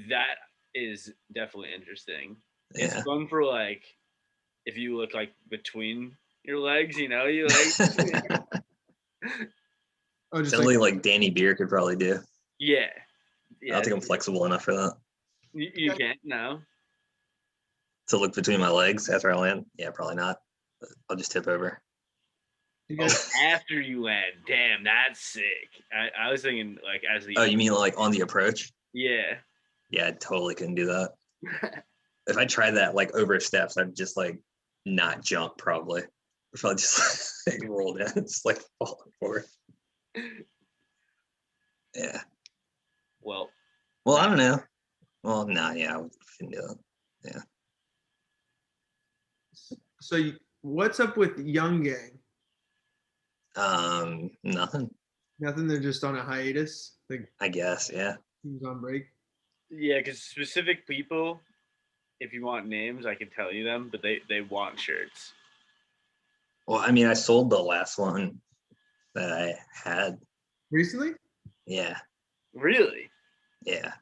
That is definitely interesting. Yeah. It's fun for like if you look like between your legs, you know, you like just something like Danny Beer could probably do. Yeah. I don't think I'm flexible enough for that. You can't, no. To look between my legs after I land? Yeah, probably not. I'll just tip over. After you land, damn, that's sick. I was thinking like as the. Oh, you mean like on the approach? Yeah. Yeah, I totally couldn't do that. If I tried that like over steps, I'd just like not jump probably. If I just like roll down, it's like falling forward. Yeah. Well, I don't know. Well, no, yeah, I couldn't do it. Yeah. So what's up with Young Gang? Nothing. Nothing. They're just on a hiatus. Like I guess, yeah. team's on break. yeah, because specific people, if you want names, I can tell you them, but they want shirts. Well, I mean, I sold the last one that I had. Recently? Yeah. Really? Yeah.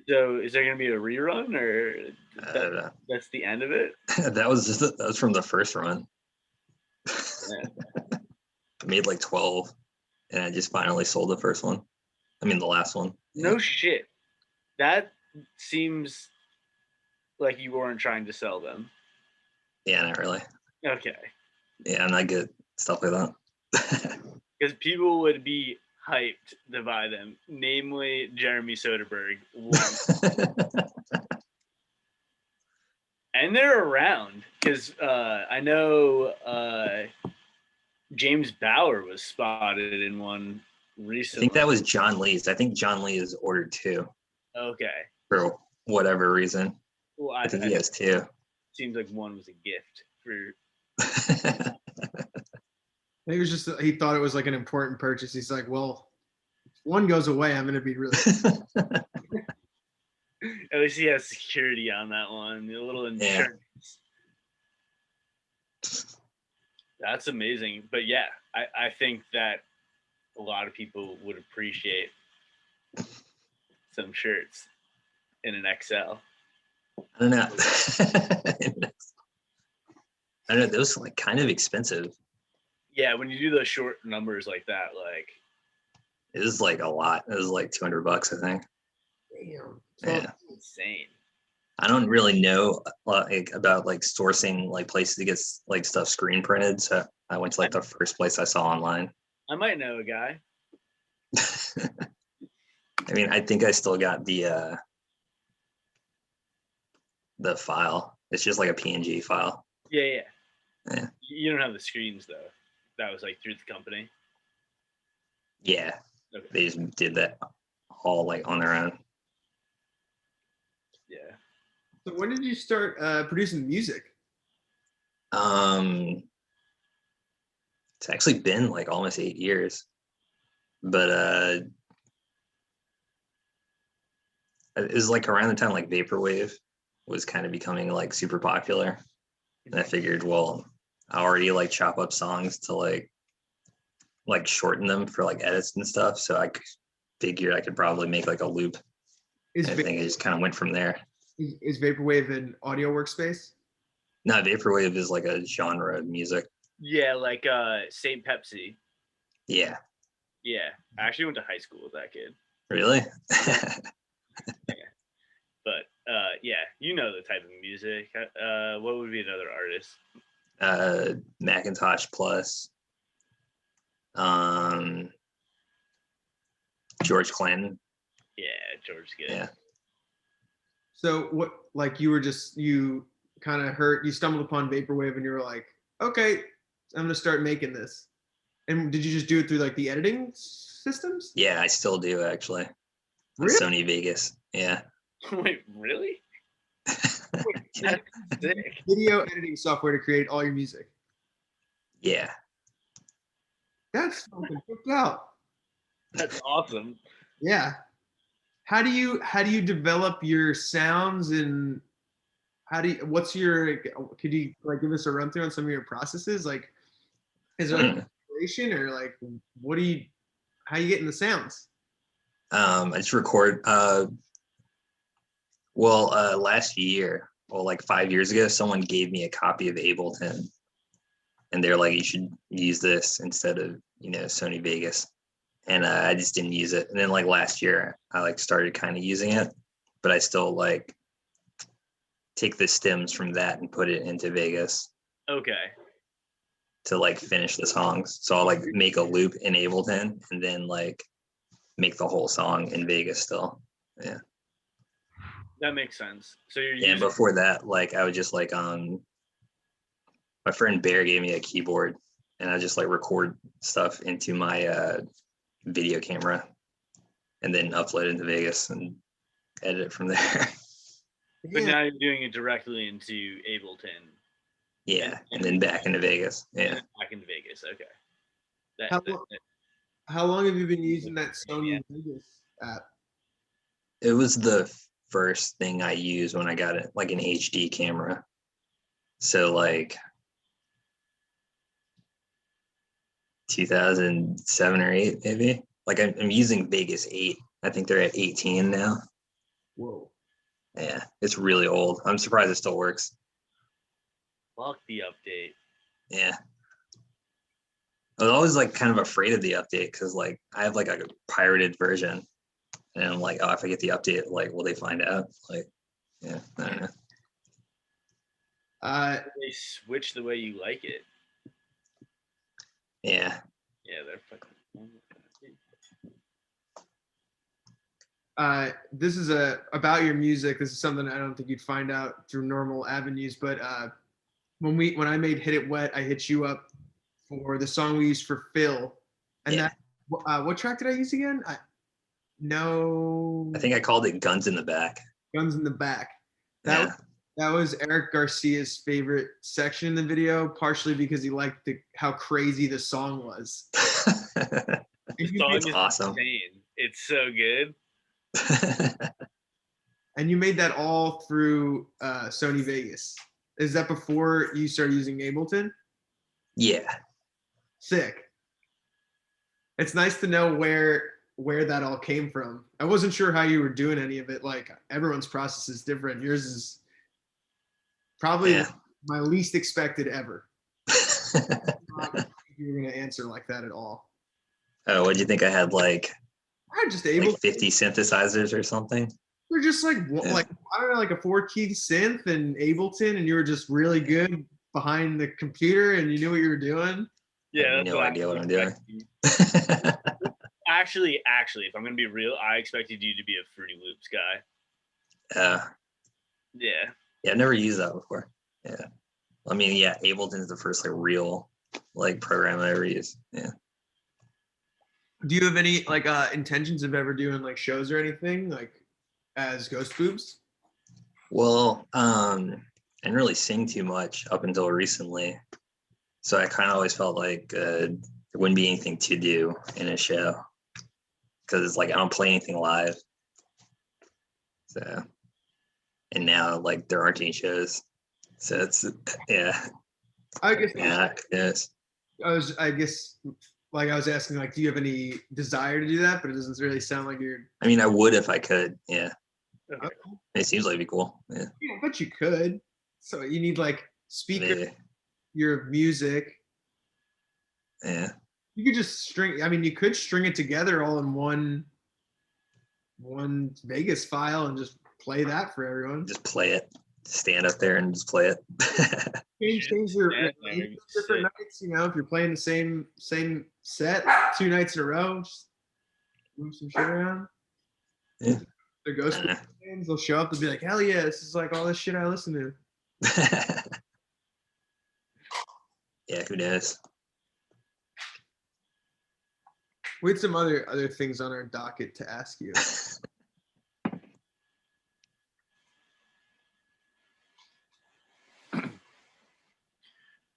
So is there gonna be a rerun, or that's the end of it? that was from the first run. Yeah. I made like 12, and I just finally sold the first one. I mean, the last one. No shit. That seems like you weren't trying to sell them. Yeah, not really. Okay. Yeah, I'm not good at stuff like that. Because people would be hyped to buy them, namely Jeremy Soderbergh. And they're around because I know James Bauer was spotted in one recently. I think that was John Lee's. I think John Lee has ordered 2. Okay. For whatever reason. Well, I think he has 2. Seems like one was a gift for. He was just, he thought it was like an important purchase. He's like, well, if one goes away, I'm going to be really. At least he has security on that one. A little insurance. Yeah. That's amazing. But yeah, I think that a lot of people would appreciate some shirts in an XL. I don't know. I don't know. Those are like kind of expensive. Yeah, when you do those short numbers like that, like it was like a lot. It was like $200, I think. Damn. Yeah. Insane. I don't really know like about like sourcing like places to get like stuff screen printed. So I went to like the first place I saw online. I might know a guy. I mean, I think I still got the file. It's just like a PNG file. Yeah. Yeah. You don't have the screens though. That was like through the company. Yeah. Okay. They just did that all like on their own. Yeah. So when did you start producing music? It's actually been like almost 8 years, but it was like around the time like vaporwave was kind of becoming like super popular, and I figured, well, I already like chop up songs to like shorten them for like edits and stuff, so I figured I could probably make like a loop. I think I just kind of went from there. Is vaporwave an audio workspace? No, vaporwave is like a genre of music. Yeah, like St. Pepsi. Yeah. Yeah, I actually went to high school with that kid. Really? Yeah. But yeah, you know the type of music. What would be another artist? Macintosh Plus. George Clinton. Yeah, George good. Yeah. So what, like you kind of you stumbled upon vaporwave and you were like, okay, I'm gonna start making this. And did you just do it through like the editing systems? Yeah, I still do actually. Really? Sony Vegas. Yeah. Wait, really? That's sick. Video editing software to create all your music. Yeah. That's fucking hooked out. That's awesome. Yeah. How do you develop your sounds, and could you like give us a run through on some of your processes? Like, is there like inspiration, or like how you getting the sounds? I just record last year, or like 5 years ago, someone gave me a copy of Ableton, and they're like, you should use this instead of Sony Vegas. And I just didn't use it. And then like last year, I like started kind of using it, but I still like take the stems from that and put it into Vegas. Okay. To like finish the songs. So I'll like make a loop in Ableton and then like make the whole song in Vegas still. Yeah. That makes sense. So you're and before that, like I would just like my friend Bear gave me a keyboard, and I just like record stuff into my video camera, and then upload it into Vegas and edit it from there. But now you're doing it directly into Ableton. Yeah, and then back into Vegas. Yeah. Back into Vegas. Okay. How long have you been using that Sony Vegas app? It was the first thing I used when I got it, like an HD camera. So like 2007 or 8, maybe. Like I'm using Vegas 8. I think they're at 18 now. Whoa. Yeah, it's really old. I'm surprised it still works. Fuck the update. Yeah. I was always like kind of afraid of the update because like I have like a pirated version, and I'm like, oh, if I get the update, like, will they find out? Like, yeah, I don't know. They switch the way you like it. Yeah. Yeah, they're fucking. This is about your music. This is something I don't think you'd find out through normal avenues. But when I made "Hit It Wet," I hit you up for the song we used for Phil. And Yeah. that what track did I use again? I think I called it "Guns in the Back." Guns in the Back. Yeah. That was Eric Garcia's favorite section in the video, partially because he liked how crazy the song was. The song is awesome. Insane. It's so good. And you made that all through Sony Vegas. Is that before you started using Ableton? Yeah. Sick. It's nice to know where that all came from. I wasn't sure how you were doing any of it. Like everyone's process is different. Yours is probably my least expected ever. You were gonna answer like that at all. Oh, what do you think I had like 50 synthesizers or something? We're just like I don't know, like a 4-key synth and Ableton, and you were just really good behind the computer and you knew what you were doing. Yeah, I have no idea what I'm doing. Actually, if I'm gonna be real, I expected you to be a Fruity Loops guy. Yeah. Yeah, I've never used that before. Yeah. I mean, yeah, Ableton is the first like real like program I ever used. Yeah. Do you have any like intentions of ever doing like shows or anything like as Ghost Boobs? Well, I didn't really sing too much up until recently. So I kind of always felt like there wouldn't be anything to do in a show because it's like I don't play anything live. So, and now like there aren't any shows. So it's, yeah. I guess. Yeah, yes. I guess like I was asking, like, do you have any desire to do that? But it doesn't really sound like you're. I mean, I would if I could. Yeah. Okay. It seems like it'd be cool. Yeah. Yeah, I bet you could. So you need like speaker, Maybe. your music. Yeah. You could just string. I mean, you could string it together all in one Vegas file and just play that for everyone. Just play it. Stand up there and just play it. Change your different nights. You know, if you're playing the same set 2 nights in a row, just move some shit around. Yeah. Their Ghost fans, they'll show up and be like, "Hell yeah, this is like all this shit I listen to." Yeah, who knows? We had some other things on our docket to ask you.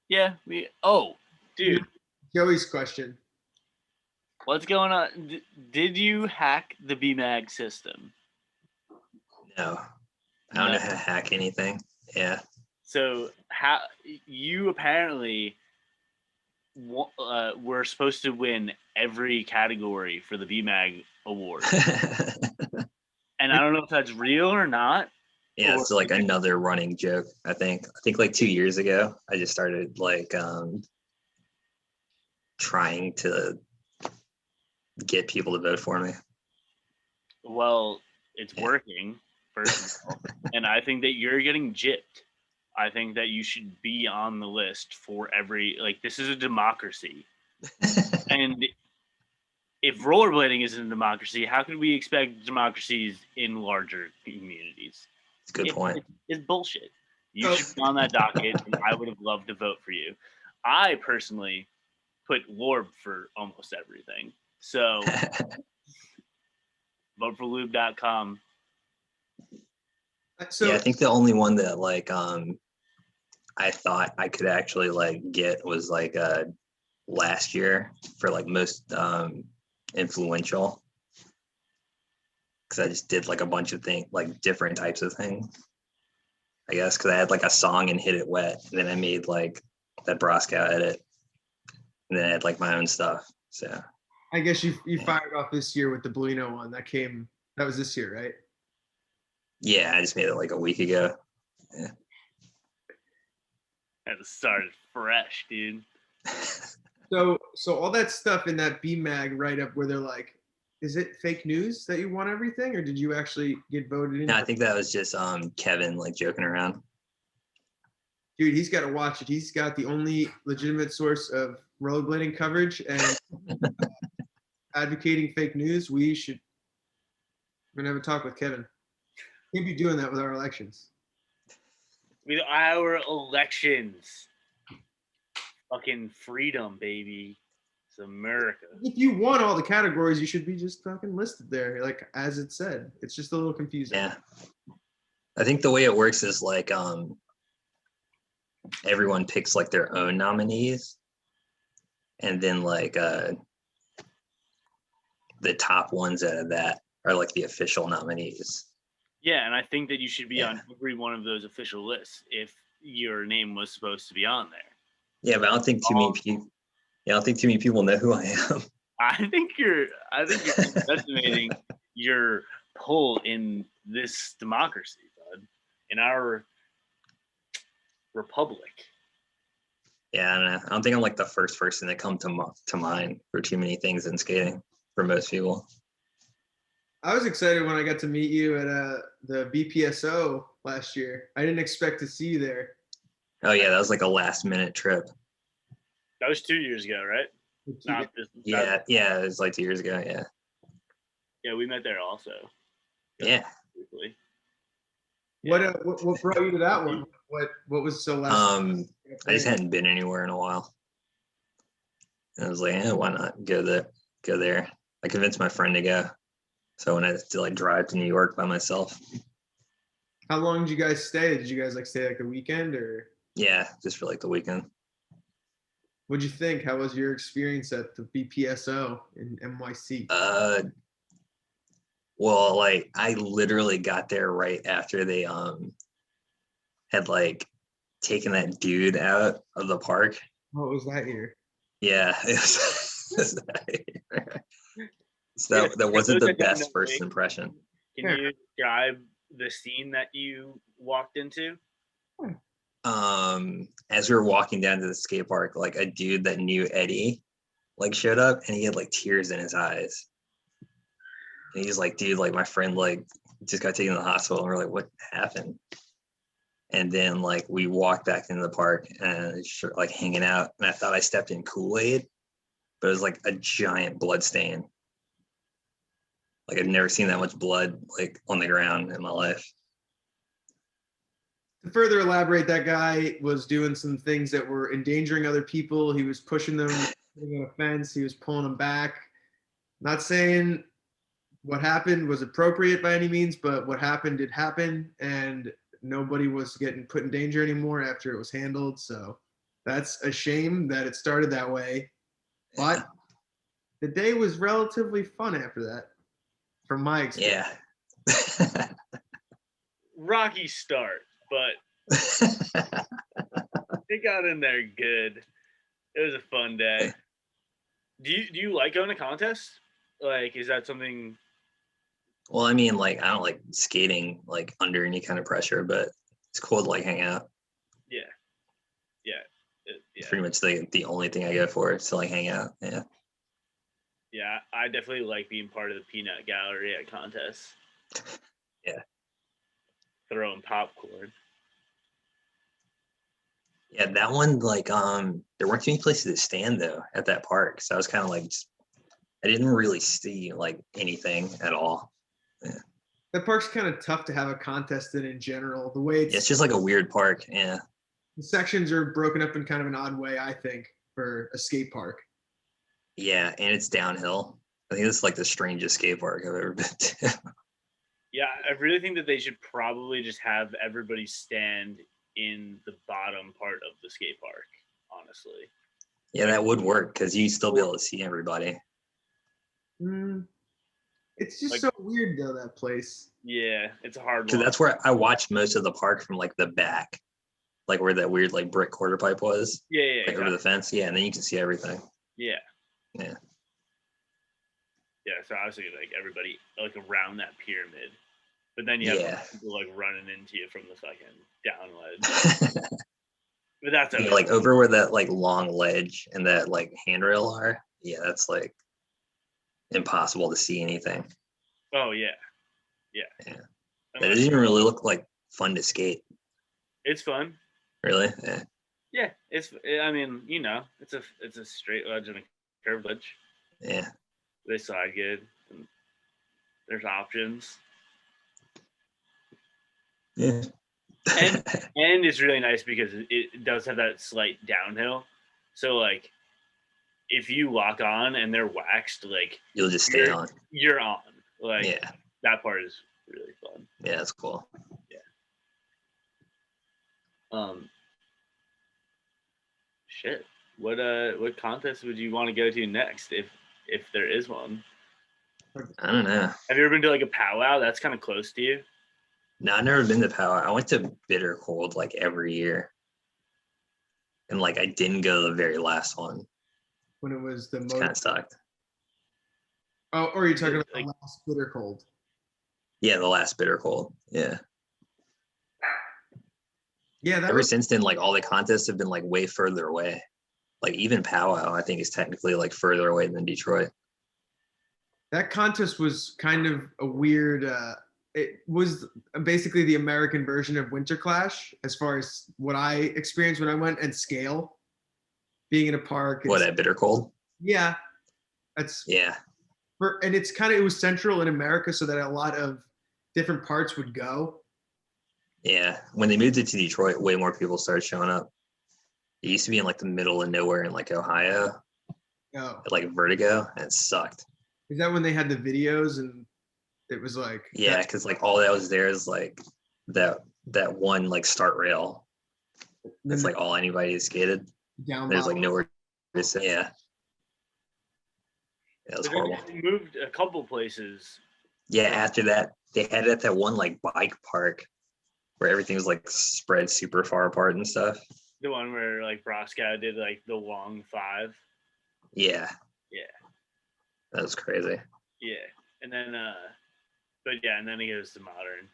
Yeah, dude. Joey's question. What's going on? Did you hack the BMAG system? No. I don't know how to hack anything. Yeah. So how you apparently were supposed to win every category for the BMAG award. And I don't know if that's real or not. Yeah, it's like another running joke. I think like 2 years ago, I just started like trying to get people to vote for me. Well, it's working, first of all. And I think that you're getting gypped. I think that you should be on the list for this is a democracy. And if rollerblading isn't a democracy, how could we expect democracies in larger communities? It's a good point. It's bullshit. You Oh. should be on that docket, and I would have loved to vote for you. I personally put Lorb for almost everything. So vote for lube.com. So yeah, I think the only one that like I thought I could actually like get was like last year for like most influential, because I just did like a bunch of things, like different types of things, I guess, because I had like a song and Hit It Wet, and then I made like that Broscow edit, and then I had like my own stuff. So I guess you fired off this year with the Bolino one that was this year, right? yeah, I just made it like a week ago. Yeah. Had to start it fresh, dude. So all that stuff in that BMAG write-up where they're like, is it fake news that you won everything, or did you actually get voted in? No, I think that was just Kevin like joking around. Dude, he's got to watch it. He's got the only legitimate source of rollerblading coverage, and advocating fake news. We're gonna have a talk with Kevin. Can't be doing that with our elections. With our elections. Fucking freedom, baby. It's America. If you won all the categories, you should be just fucking listed there, like as it said. It's just a little confusing. Yeah. I think the way it works is like everyone picks like their own nominees, and then like the top ones out of that are like the official nominees. Yeah, and I think that you should be on every one of those official lists if your name was supposed to be on there. Yeah, but I don't think too many people. Yeah, I don't think too many people know who I am. I think you're estimating your pull in this democracy, bud, in our republic. Yeah, I don't know. I don't think I'm like the first person that come to mind for too many things in skating for most people. I was excited when I got to meet you at the BPSO last year. I didn't expect to see you there. Oh yeah, that was like a last minute trip. That was 2 years ago, right? Yeah, it was like 2 years ago. Yeah. Yeah, we met there also. Yeah. Briefly. What brought you to that one? What was so last? I just hadn't been anywhere in a while. And I was like, why not go there? I convinced my friend to go. So when I had to like drive to New York by myself. How long did you guys stay? Did you guys like stay like a weekend or? Yeah, just for like the weekend. What'd you think? How was your experience at the BPSO in NYC? Well, like I literally got there right after they had like taken that dude out of the park. What was that year? Yeah, it was that year. So that wasn't the best first impression. Can you describe the scene that you walked into? As we were walking down to the skate park, like a dude that knew Eddie like showed up, and he had like tears in his eyes. And he's like, dude, like my friend like just got taken to the hospital. And we're like, what happened? And then like we walked back into the park and like hanging out. And I thought I stepped in Kool-Aid, but it was like a giant blood stain. Like I'd never seen that much blood like on the ground in my life. To further elaborate, that guy was doing some things that were endangering other people. He was pushing them on a fence. He was pulling them back. Not saying what happened was appropriate by any means, but what happened did happen, and nobody was getting put in danger anymore after it was handled. So that's a shame that it started that way. But the day was relatively fun after that, from my experience. Yeah. Rocky start, but it got in there good. It was a fun day. Do you like going to contests? Like, is that something? Well, I mean, like, I don't like skating like under any kind of pressure, but it's cool to like hang out. Yeah. It's pretty much the only thing I go for is to like hang out. Yeah. Yeah, I definitely like being part of the peanut gallery at contests. Yeah. Throwing popcorn. Yeah, that one, like, there weren't too many places to stand though at that park. So I was kind of like, I didn't really see like anything at all. Yeah. That park's kind of tough to have a contest in general. The way It's just like a weird park. Yeah. the sections are broken up in kind of an odd way, I think, for a skate park. Yeah, and it's downhill. I think this is like the strangest skate park I've ever been to. Yeah, I really think that they should probably just have everybody stand in the bottom part of the skate park, honestly. Yeah, that would work because you'd still be able to see everybody. It's just Like- so weird though, that place. Yeah, it's a hard Because one. that's where I watched most of the park from like the back, like where that weird like brick quarter pipe was, Yeah, like over the fence. Yeah, and then you can see everything. yeah. Yeah. Yeah, so I was thinking like everybody like around that pyramid. But then you have Yeah. people like running into you from the fucking down ledge. But that's Yeah, okay. like over where that like long ledge and that like handrail are. Yeah, that's like impossible to see anything. Oh yeah. Yeah. Yeah. That Unless- doesn't even really look like fun to skate. it's fun. Really? Yeah. Yeah, I mean, you know, it's a straight ledge and a curved ledge. Yeah. They slide good. And there's options. Yeah. And it's really nice because it does have that slight downhill. So like if you lock on and they're waxed, like You'll just stay on. you're on. Like Yeah. that part is really fun. Yeah, that's cool. Shit. What contest would you want to go to next if there is one? I don't know. Have you ever been to like a powwow? That's kind of close to you. No, I've never been to Power. I went to Bitter Cold like every year. And like I didn't go to the very last one. When it was the It kind of most. sucked. Oh, or are you talking about Like- the last bitter cold? Yeah, the last Bitter Cold. Yeah. Yeah, that Ever was, since then, like all the contests have been like way further away. Like even Powwow, I think is technically like further away than Detroit. that contest was kind of a weird. It was basically the American version of Winter Clash, as far as what I experienced when I went, and scale. Being in a park. What it's- at Bitter Cold? Yeah, that's Yeah. and it's kind of, it was central in America, so that a lot of different parts would go. Yeah. When they moved it to Detroit, way more people started showing up. It used to be in like the middle of nowhere in like Ohio, Oh, at like Vertigo, and it sucked. is that when they had the videos and it was like Yeah, because like all that was there is like that one like start rail. That's like all anybody skated. down There's like bottom. nowhere to sit. Yeah. Yeah, it was But then horrible. they moved a couple places. Yeah, after that, they had it at that one like bike park where everything was like spread super far apart and stuff. The one where like Broskow did like the long 5. Yeah. Yeah. That was crazy. Yeah. And then but yeah, and then it goes to modern.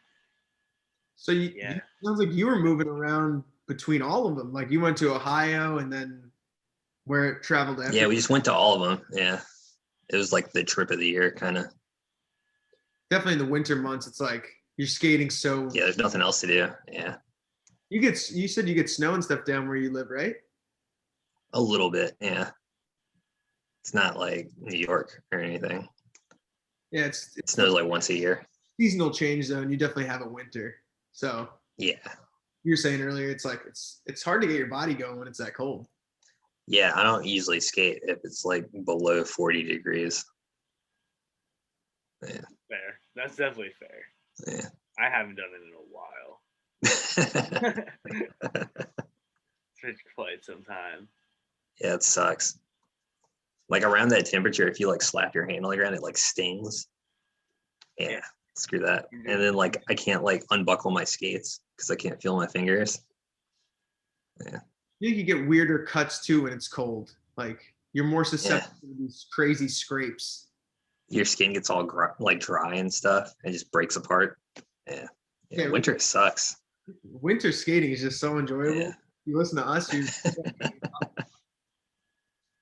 So Yeah. sounds like you were moving around between all of them. Like you went to Ohio and then where it traveled after. Yeah, we just went to all of them. Yeah. It was like the trip of the year, kind of. Definitely in the winter months, it's like you're skating so. Yeah, there's nothing else to do. Yeah. You said you get snow and stuff down where you live, right? A little bit. Yeah. It's not like New York or anything. Yeah, It it's snows like once a year. seasonal change though, and you definitely have a winter. So Yeah. you were saying earlier, it's like it's hard to get your body going when it's that cold. Yeah, I don't usually skate if it's like below 40 degrees. Yeah. Fair. That's definitely fair. Yeah. I haven't done it in a while. It's been quite some time. Yeah, it sucks. Like around that temperature, if you like slap your hand on the ground, it like stings. Yeah, screw that. And then like I can't like unbuckle my skates because I can't feel my fingers. I think you get weirder cuts too when it's cold. Like you're more susceptible to these crazy scrapes. Your skin gets all like dry and stuff and just breaks apart. Yeah. Yeah, Winter sucks. Winter skating is just so enjoyable. Yeah. You listen to us, you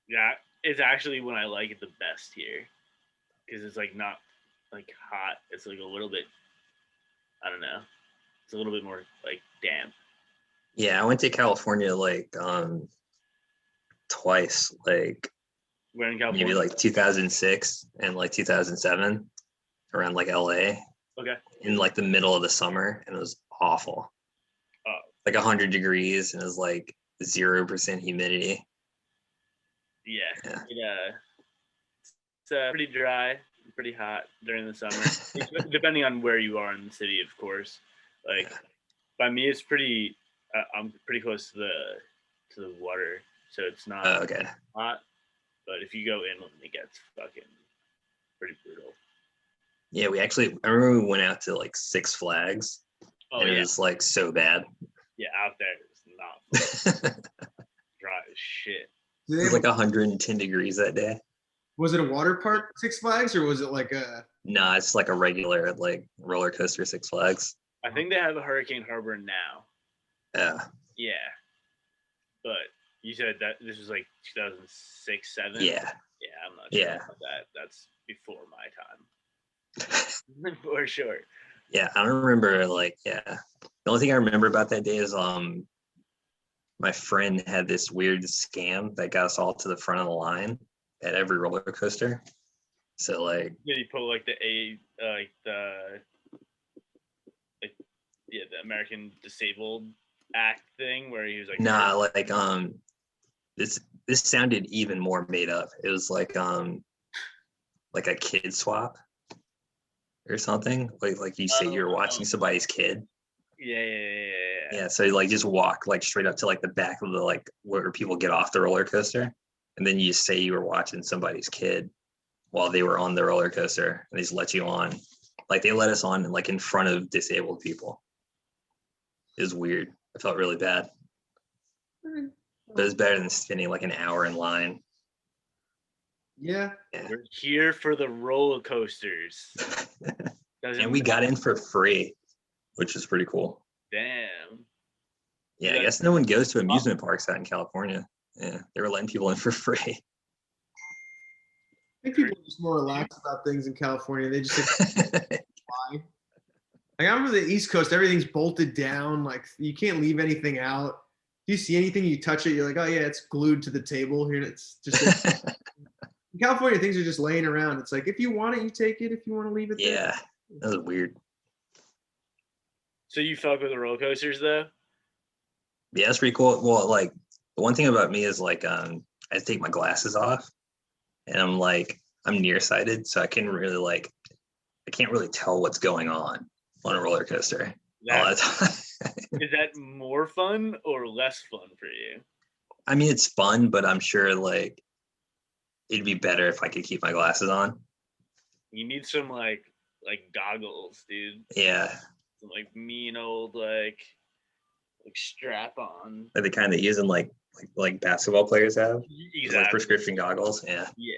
Yeah, it's actually when I like it the best here, because it's like not like hot. It's like a little bit. I don't know. It's a little bit more like damp. Yeah, I went to California like twice, like We're in California. maybe like 2006 and like 2007 around like LA. Okay. in like the middle of the summer, and it was awful. Oh. Like 100 degrees, and it was like 0% humidity. Yeah. It's pretty dry, pretty hot during the summer, depending on where you are in the city, of course. Like by me, it's pretty. I'm pretty close to the water, so it's not Okay. hot. But if you go inland, it gets fucking pretty brutal. Yeah, I remember we went out to like Six Flags, and it was like so bad. Yeah, out there it's not fun. Dry as shit. It was like 110 degrees that day. Was it a water park, Six Flags, or was it like a? No, it's like a regular like roller coaster, Six Flags. I think they have a Hurricane Harbor now. Yeah. Yeah, but you said that this was like 2006, 7. Yeah. Yeah, I'm not sure about that. That's before my time. For sure. Yeah, I don't remember the only thing I remember about that day is my friend had this weird scam that got us all to the front of the line at every roller coaster. So like did he pull like the American Disabled Act thing where he was like this sounded even more made up. It was like a kid swap or something. Like you say you're watching somebody's kid. Yeah. So you like just walk like straight up to like the back of the like where people get off the roller coaster, and then you say you were watching somebody's kid while they were on the roller coaster, and they just let you on. Like they let us on like in front of disabled people. It was weird. I felt really bad. But it was better than spending like an hour in line. Yeah. We're here for the roller coasters. And we got in for free, which is pretty cool. Damn. Yeah, I guess no one goes to amusement parks out in California. Yeah, they were letting people in for free. I think people are just more relaxed about things in California. They just like, why? Like I remember the East Coast, everything's bolted down. Like you can't leave anything out. If you see anything, you touch it, you're like, oh yeah, it's glued to the table here. It's just in California, things are just laying around. It's like if you want it, you take it. If you want to leave it, yeah, that was weird. So you fuck with the roller coasters though? Yeah, that's pretty cool. Well, like the one thing about me is like I take my glasses off, and I'm nearsighted, so I can't really tell what's going on a roller coaster. A lot of time. Is that more fun or less fun for you? I mean, it's fun, but I'm sure like it'd be better if I could keep my glasses on. You need some like goggles, dude. Yeah. Some like mean old like strap on. Like the kind that using like basketball players have. Exactly. Like prescription goggles. Yeah. Yeah.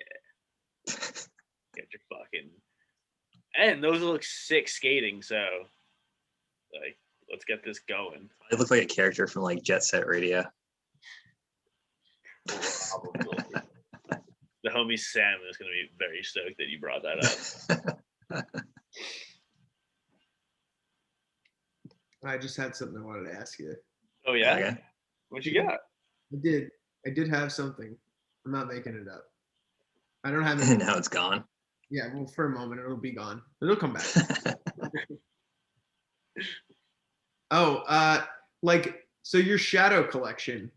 Get your fucking. And those look sick skating, so like let's get this going. It looked like a character from like Jet Set Radio. Probably. The homie Sam is going to be very stoked that you brought that up. I just had something I wanted to ask you. Oh yeah? Okay. What you got? I did have something. I'm not making it up. I don't have it. Now it's gone. Yeah, well, for a moment it'll be gone. It'll come back. So your shadow collection.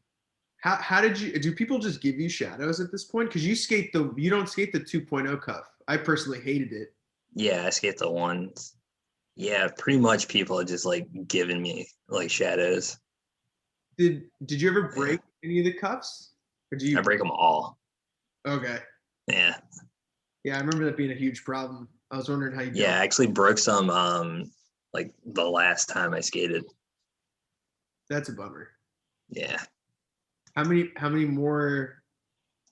How do people just give you shadows at this point? Because you don't skate the 2.0 cuff. I personally hated it. Yeah, I skate the ones. Yeah, pretty much people are just like giving me like shadows. Did you ever break any of the cuffs? Or do you? I break them all. Okay. Yeah. Yeah, I remember that being a huge problem. I was wondering how you. Yeah, I actually broke some like the last time I skated. That's a bummer. Yeah. How many more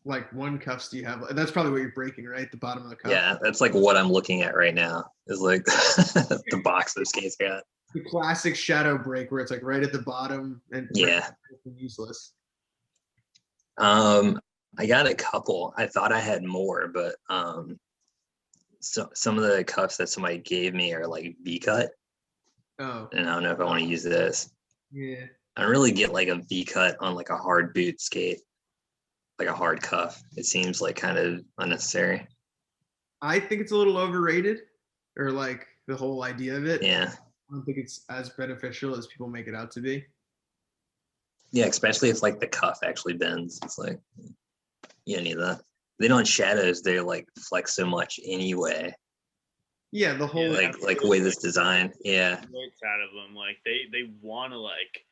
like one cuffs do you have? That's probably what you're breaking, right? The bottom of the cuff. Yeah, that's like what I'm looking at right now. Is like the box those skates got. The classic shadow break where it's like right at the bottom and useless. I got a couple. I thought I had more, but so some of the cuffs that somebody gave me are like V cut. Oh. And I don't know if I want to use this. Yeah. I don't really get like a V cut on like a hard boot skate, like a hard cuff. It seems like kind of unnecessary. I think it's a little overrated, or like the whole idea of it. Yeah. I don't think it's as beneficial as people make it out to be. Yeah, especially if like the cuff actually bends. It's like you don't need that. Then on shadows, they like flex so much anyway. Yeah, the whole Like the way this design. Yeah. Lights out of them, like they want to like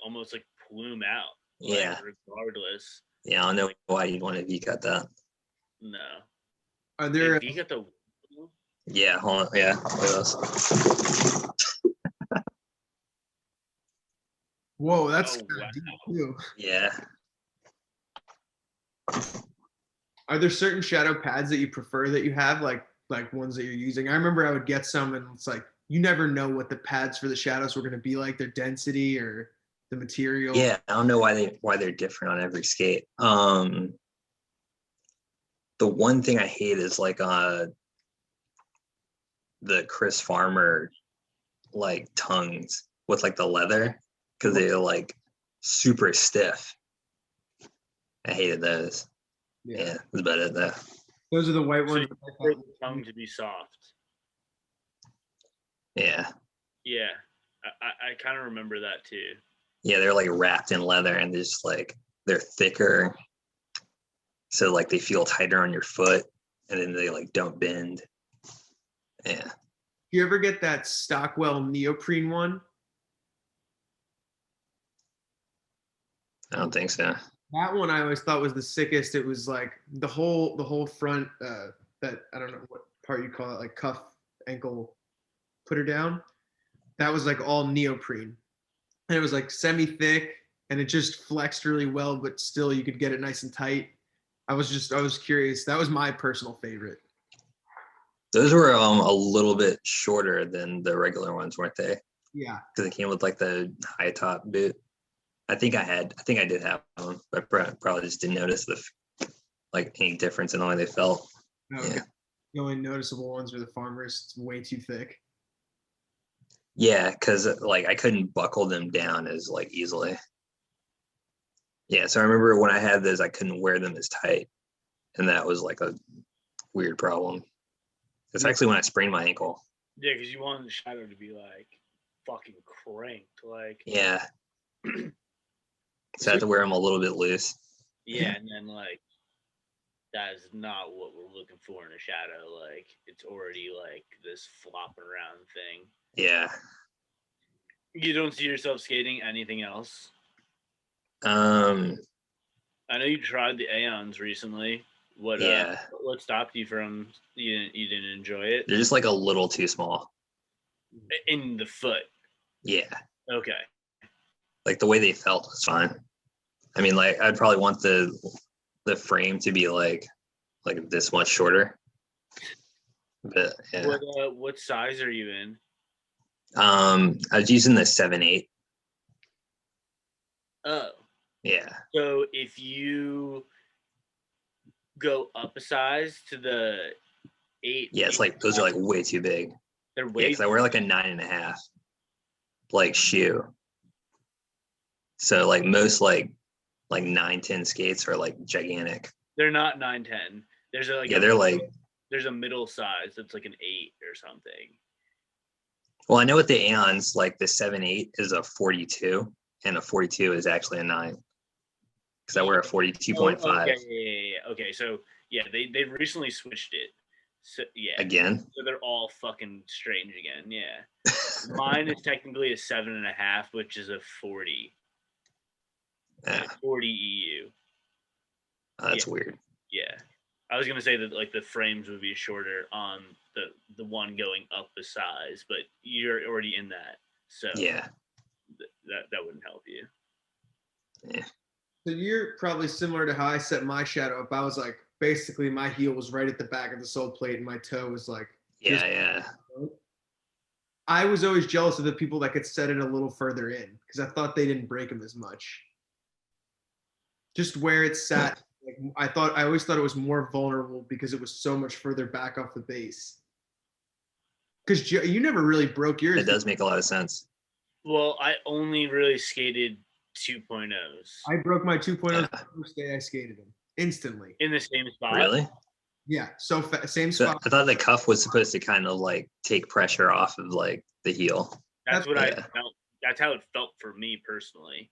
almost like plume out. Like, Yeah. regardless. Yeah, I don't know why you'd want to V-cut that. No. are there Hey, you got the. Yeah, hold on. Yeah, look at this. whoa, that's Oh, wow. deep too. Yeah. Are there certain shadow pads that you prefer that you have, like ones that you're using? I remember I would get some, and it's like you never know what the pads for the shadows were going to be like, their density or the material. Yeah, I don't know why they're different on every skate. The one thing I hate is like the Chris Farmer like tongues with like the leather because they're like super stiff. I hated those. Yeah, that's about it though. Those are the white So ones. you prefer the tongue to be soft. Yeah. Yeah, I kind of remember that too. Yeah, they're like wrapped in leather and they're just like they're thicker. So like they feel tighter on your foot and then they like don't bend. Yeah. Do you ever get that Stockwell neoprene one? I don't think so. That one I always thought was the sickest. It was like the whole front, that I don't know what part you call it, like cuff, ankle, put her down. That was like all neoprene, and it was like semi-thick, and it just flexed really well, but still you could get it nice and tight. I was curious. That was my personal favorite. Those were a little bit shorter than the regular ones, weren't they? Yeah. Because it came with like the high top boot. I think I did have one, but probably just didn't notice like any difference in the way they felt. No, Yeah. The only noticeable ones were the Farmers. It's way too thick. Yeah, because like I couldn't buckle them down as like easily. Yeah, so I remember when I had those, I couldn't wear them as tight, and that was like a weird problem. It's actually when I sprained my ankle. Yeah, because you wanted the shadow to be like fucking cranked, like. Yeah. So I had to wear them a little bit loose. Yeah, and then like that is not what we're looking for in a shadow. Like it's already like this flopping around thing. Yeah. You don't see yourself skating anything else? Um. I know you tried the Aeons recently. What stopped you from you didn't enjoy it? They're just like a little too small. In the foot. Yeah. Okay. Like the way they felt was fine. I mean, like I'd probably want the frame to be like this much shorter. But yeah. What size are you in? I was using the 7/8. Oh. Yeah. So if you go up a size to the 8. Yeah, it's like those are like way too big. They're way. Yeah, because I wear like a 9.5 like shoe. So like most like 9-10 skates are like gigantic. They're not 9-10. There's there's a middle size that's like an 8 or something. Well, I know with the Aeons, like the 7/8 is a 42, and a 42 is actually a 9. Because I wear a 42.5. Okay, so yeah, they recently switched it. So yeah. Again? So they're all fucking strange again. Yeah. Mine is technically a 7.5, which is a 40. Yeah. 40 EU. Oh, that's weird. Yeah. I was gonna say that like the frames would be shorter on the one going up a size, but you're already in that, so yeah, that wouldn't help you. Yeah. So you're probably similar to how I set my shadow up. I was like, basically my heel was right at the back of the sole plate, and my toe was like. Yeah. I was always jealous of the people that could set it a little further in because I thought they didn't break them as much. Just where it sat. Like, I always thought it was more vulnerable because it was so much further back off the base. Because you never really broke yours. It does make a lot of sense. Well, I only really skated 2.0s. I broke my 2.0s the first day I skated them instantly. In the same spot? Really? Yeah, so same So spot. I thought the cuff was supposed to kind of like take pressure off of like the heel. That's what I Yeah. felt. That's how it felt for me personally.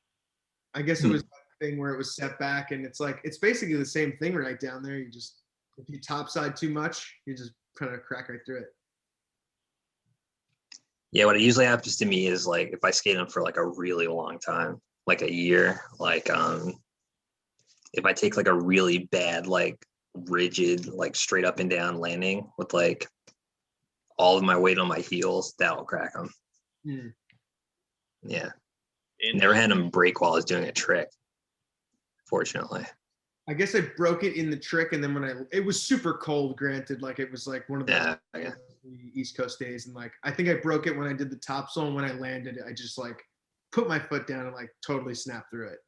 I guess it was that thing where it was set back, and it's like it's basically the same thing right down there. You just if you topside too much, you just kind of crack right through it. Yeah, what usually happens to me is like if I skate them for like a really long time, like a year, like if I take like a really bad, like rigid, like straight up and down landing with like all of my weight on my heels, that'll crack them. Hmm. Yeah. And Never had them break while I was doing a trick, fortunately. I guess I broke it in the trick, and then when it was super cold, granted, like it was like one of those Yeah. East Coast days, and like I think I broke it when I did the topsail, and when I landed, I just like put my foot down and like totally snapped through it.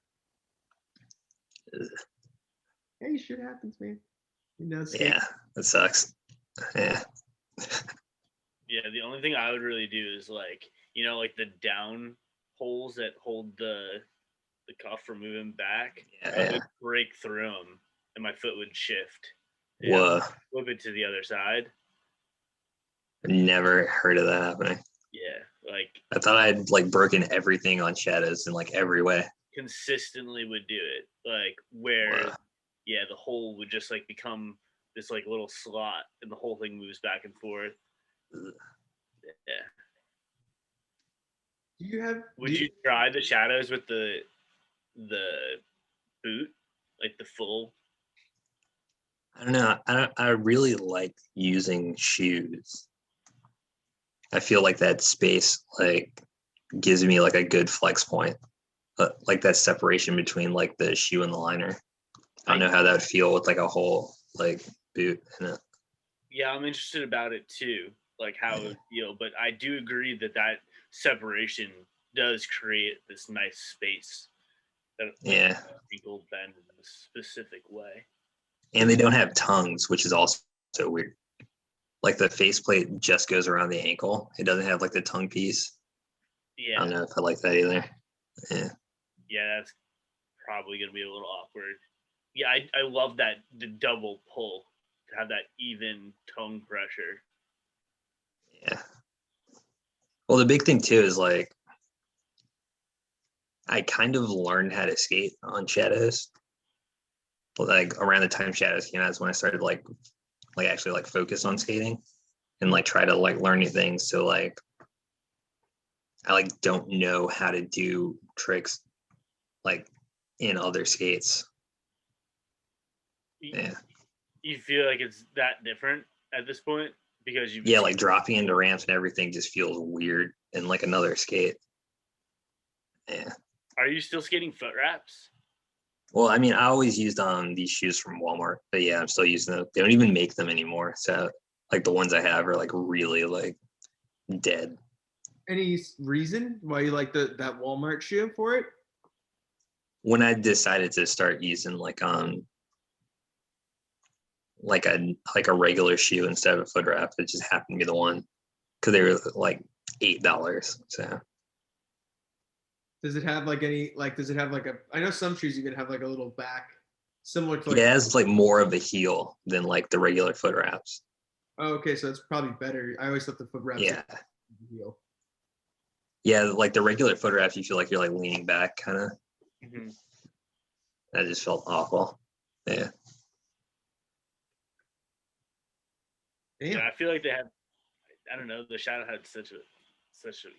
Hey, shit happens, man. You know, Yeah, that sucks. Yeah. yeah, the only thing I would really do is like, like the down holes that hold the cuff from moving back. I Yeah. would break through them, and my foot would shift. Whoa. Flip it to the other side. Never heard of that happening. Yeah, like I thought I'd like broken everything on shadows in like every way. consistently would do it. Like where, Whoa. yeah, the hole would just like become this like little slot, and the whole thing moves back and forth. Yeah. Do you have? Would you try the shadows with the boot, like the full? I don't know. I really like using shoes. I feel like that space like gives me like a good flex point. Like that separation between like the shoe and the liner. I don't know how that would feel with like a whole like boot in it. Yeah, I'm interested about it too, like how it would feel. But I do agree that separation does create this nice space that Yeah. ankle bend in a specific way. And they don't have tongues, which is also so weird. Like the faceplate just goes around the ankle. It doesn't have like the tongue piece. Yeah. I don't know if I like that either. Yeah. Yeah, that's probably gonna be a little awkward. Yeah, I love that the double pull to have that even tongue pressure. Yeah. Well, the big thing too is like I kind of learned how to skate on shadows. Like around the time shadows came out is when I started like actually like focus on skating and like try to like learn new things. So like I like don't know how to do tricks like in other skates. Yeah. You feel like it's that different at this point because Yeah, like dropping into ramps and everything just feels weird in like another skate. Yeah. Are you still skating foot wraps? Well, I mean, I always used these shoes from Walmart, but yeah, I'm still using them. They don't even make them anymore. So like the ones I have are like really like dead. Any reason why you like that Walmart shoe for it? When I decided to start using like a regular shoe instead of a foot wrap, it just happened to be the one because they were like $8. So Does it have like any like? Does it have like a? I know some shoes even have like a little back, similar to like. yeah, it has like more of a heel than like the regular foot wraps. Oh, okay, so it's probably better. I always thought the foot wraps. Yeah. Heel. Yeah, like the regular foot wraps, you feel like you're like leaning back kind of. Mm-hmm. That just felt awful. Yeah. Damn. Yeah, I feel like they have. I don't know. The Shadow had such a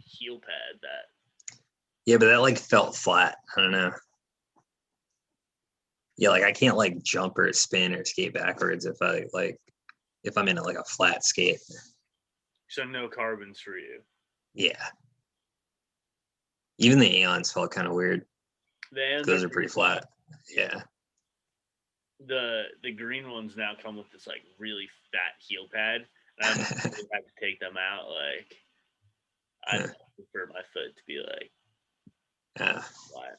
heel pad that. Yeah, but that like felt flat. I don't know. Yeah, like I can't like jump or spin or skate backwards if I'm in like a flat skate. So no carbons for you. Yeah. Even the Aeons felt kind of weird. Those are pretty flat. Yeah. The green ones now come with this like really fat heel pad, and I have to take them out. Like I prefer my foot to be like flat.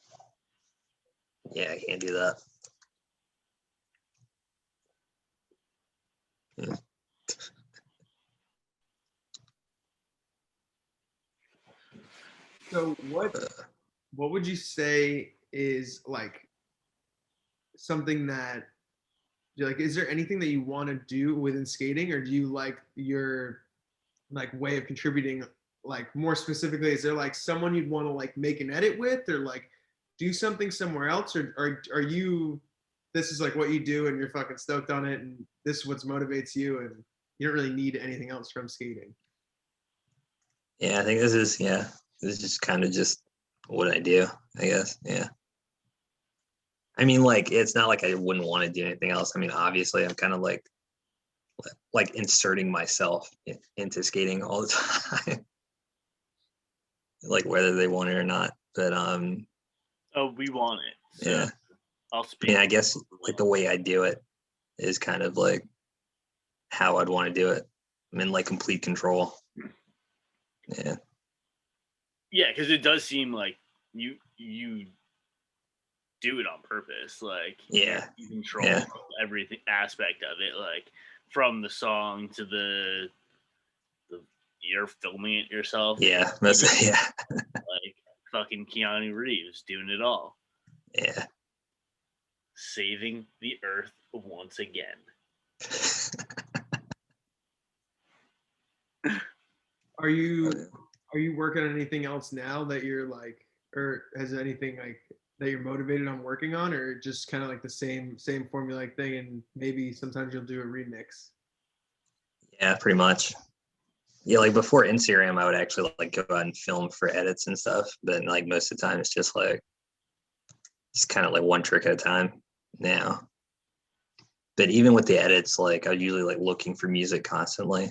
Yeah, I can't do that. Yeah. So what would you say is like something that is there anything that you want to do within skating, or do you like your like way of contributing? Like more specifically, is there like someone you'd want to like make an edit with, or like do something somewhere else, or are you, this is like what you do and you're fucking stoked on it and this is what motivates you and you don't really need anything else from skating? Yeah, I think this is just kind of just what I do, I guess. Yeah. I mean, like, it's not like I wouldn't want to do anything else. I mean, obviously, I'm kind of like inserting myself into skating all the time, like whether they want it or not. But Oh, we want it. So yeah. I'll I speak. mean, I guess like the way I do it is kind of like how I'd want to do it. I'm in like complete control. Yeah. Yeah, because it does seem like you do it on purpose. Like, Yeah. you control Yeah. everything aspect of it, like from the song to the you're filming it yourself. Yeah. That's yeah. Like fucking Keanu Reeves doing it all. Yeah. Saving the earth once again. Are you working on anything else now that you're like, or has anything like that you're motivated on working on, or just kind of like the same formulaic thing, and maybe sometimes you'll do a remix? Yeah, pretty much. Yeah, like before Instagram, I would actually like go out and film for edits and stuff. But like most of the time, it's just like it's kind of like one trick at a time now. But even with the edits, like I was usually like looking for music constantly.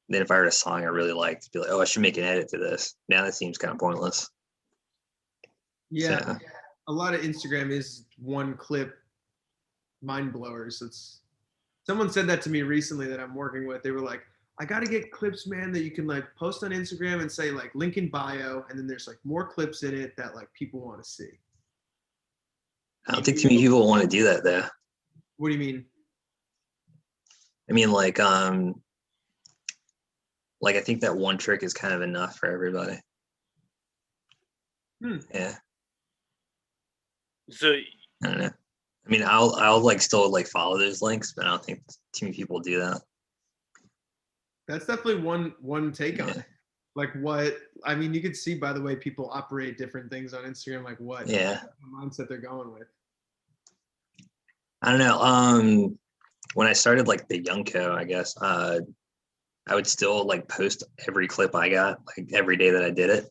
Then if I heard a song I really liked, be like, oh, I should make an edit to this. Now that seems kind of pointless. Yeah, So, a lot of Instagram is one clip mind blowers. It's someone said that to me recently that I'm working with. They were like, I got to get clips, man, that you can like post on Instagram and say like link in bio, and then there's like more clips in it that like people want to see. I don't think too many people want to do that though. What do you mean? I mean, like I think that one trick is kind of enough for everybody. Yeah. So I don't know. I mean, I'll like still like follow those links, but I don't think too many people do that. That's definitely one take on it. Like what, I mean, you could see by the way people operate different things on Instagram, like what mindset they're going with. I don't know. When I started like the Youngco, I guess, I would still like post every clip I got, like every day that I did it.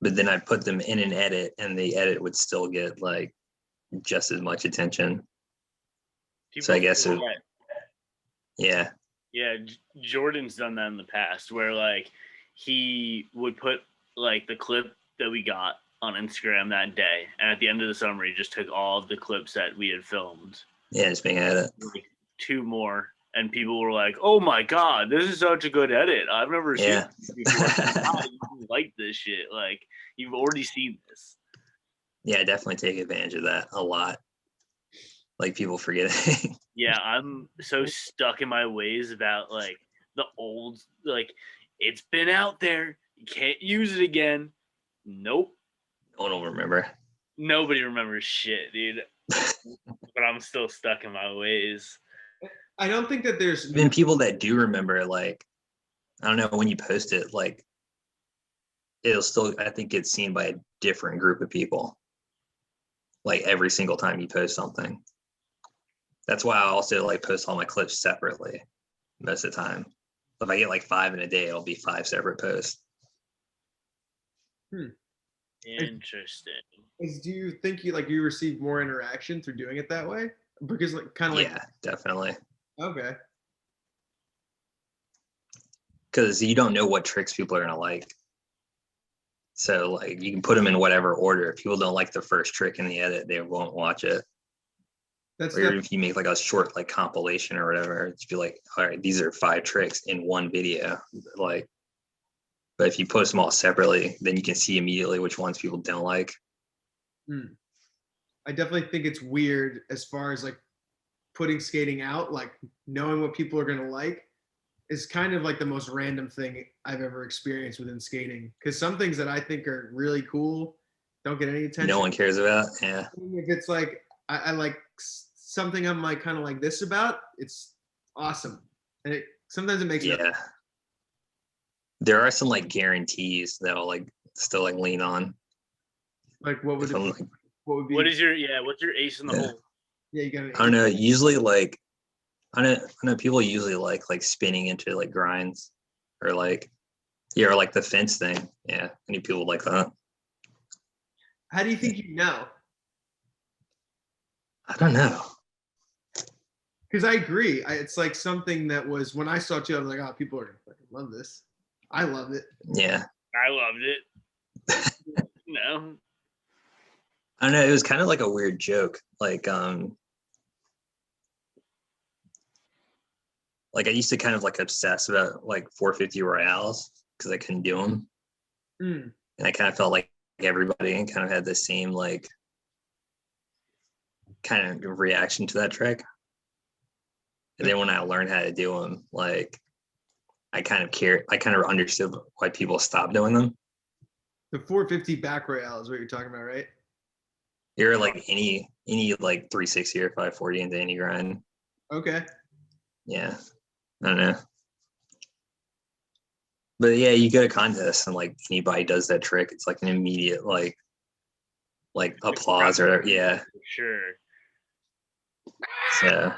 But then I'd put them in an edit and the edit would still get like just as much attention. So I guess yeah. Yeah, Jordan's done that in the past where like he would put like the clip that we got on Instagram that day, and at the end of the summer he just took all of the clips that we had filmed. Yeah, just being edit. Like 2 more, and people were like, "Oh my god, this is such a good edit! I've never seen this before. You like this shit? Like you've already seen this." Yeah, definitely take advantage of that a lot. Like people forget it. Yeah, I'm so stuck in my ways about like the old, like it's been out there. You can't use it again. Nope. No one will remember. Nobody remembers shit, dude. But I'm still stuck in my ways. I don't think that there's even people that do remember, like, I don't know, when you post it, like it'll still, I think, get seen by a different group of people. Like every single time you post something. That's why I also like post all my clips separately most of the time. If I get like 5 in a day, it'll be 5 separate posts. Interesting. Do you think you receive more interaction through doing it that way? Because like kind of like, yeah, definitely. Okay. Because you don't know what tricks people are gonna like. So like you can put them in whatever order. If people don't like the first trick in the edit, they won't watch it. Or if you make like a short like compilation or whatever, it's be like, all right, these are 5 tricks in one video. Like, but if you post them all separately, then you can see immediately which ones people don't like. I definitely think it's weird as far as like putting skating out, like knowing what people are gonna like is kind of like the most random thing I've ever experienced within skating. Because some things that I think are really cool don't get any attention. No one cares about. Yeah. If it's like I like something I'm like kind of like this about, it's awesome. And sometimes it makes me Yeah. There are some like guarantees that I'll like still like lean on. like what would If I'm, like, what would be What's your ace in the Yeah. hole? yeah, you got I don't know. Usually, like, I know people usually like spinning into like grinds, or like, yeah, or like the fence thing. Yeah, I need people like that. How do you think you know? I don't know. Because I agree. It's like something that was when I saw it too, I was like, oh, people are gonna fucking love this. I loved it. Yeah, I loved it. No. I don't know. It was kind of like a weird joke. Like I used to kind of like obsess about like 450 Royales because I couldn't do them, Mm. and I kind of felt like everybody kind of had the same like kind of reaction to that trick. And then when I learned how to do them, like I kind of understood why people stopped doing them. The 450 back royale is what you're talking about, right? You're like any like 360 or 540 into any grind. Okay. Yeah, I don't know. But yeah, you go to contests and like anybody does that trick, it's like an immediate like applause or yeah. Sure. So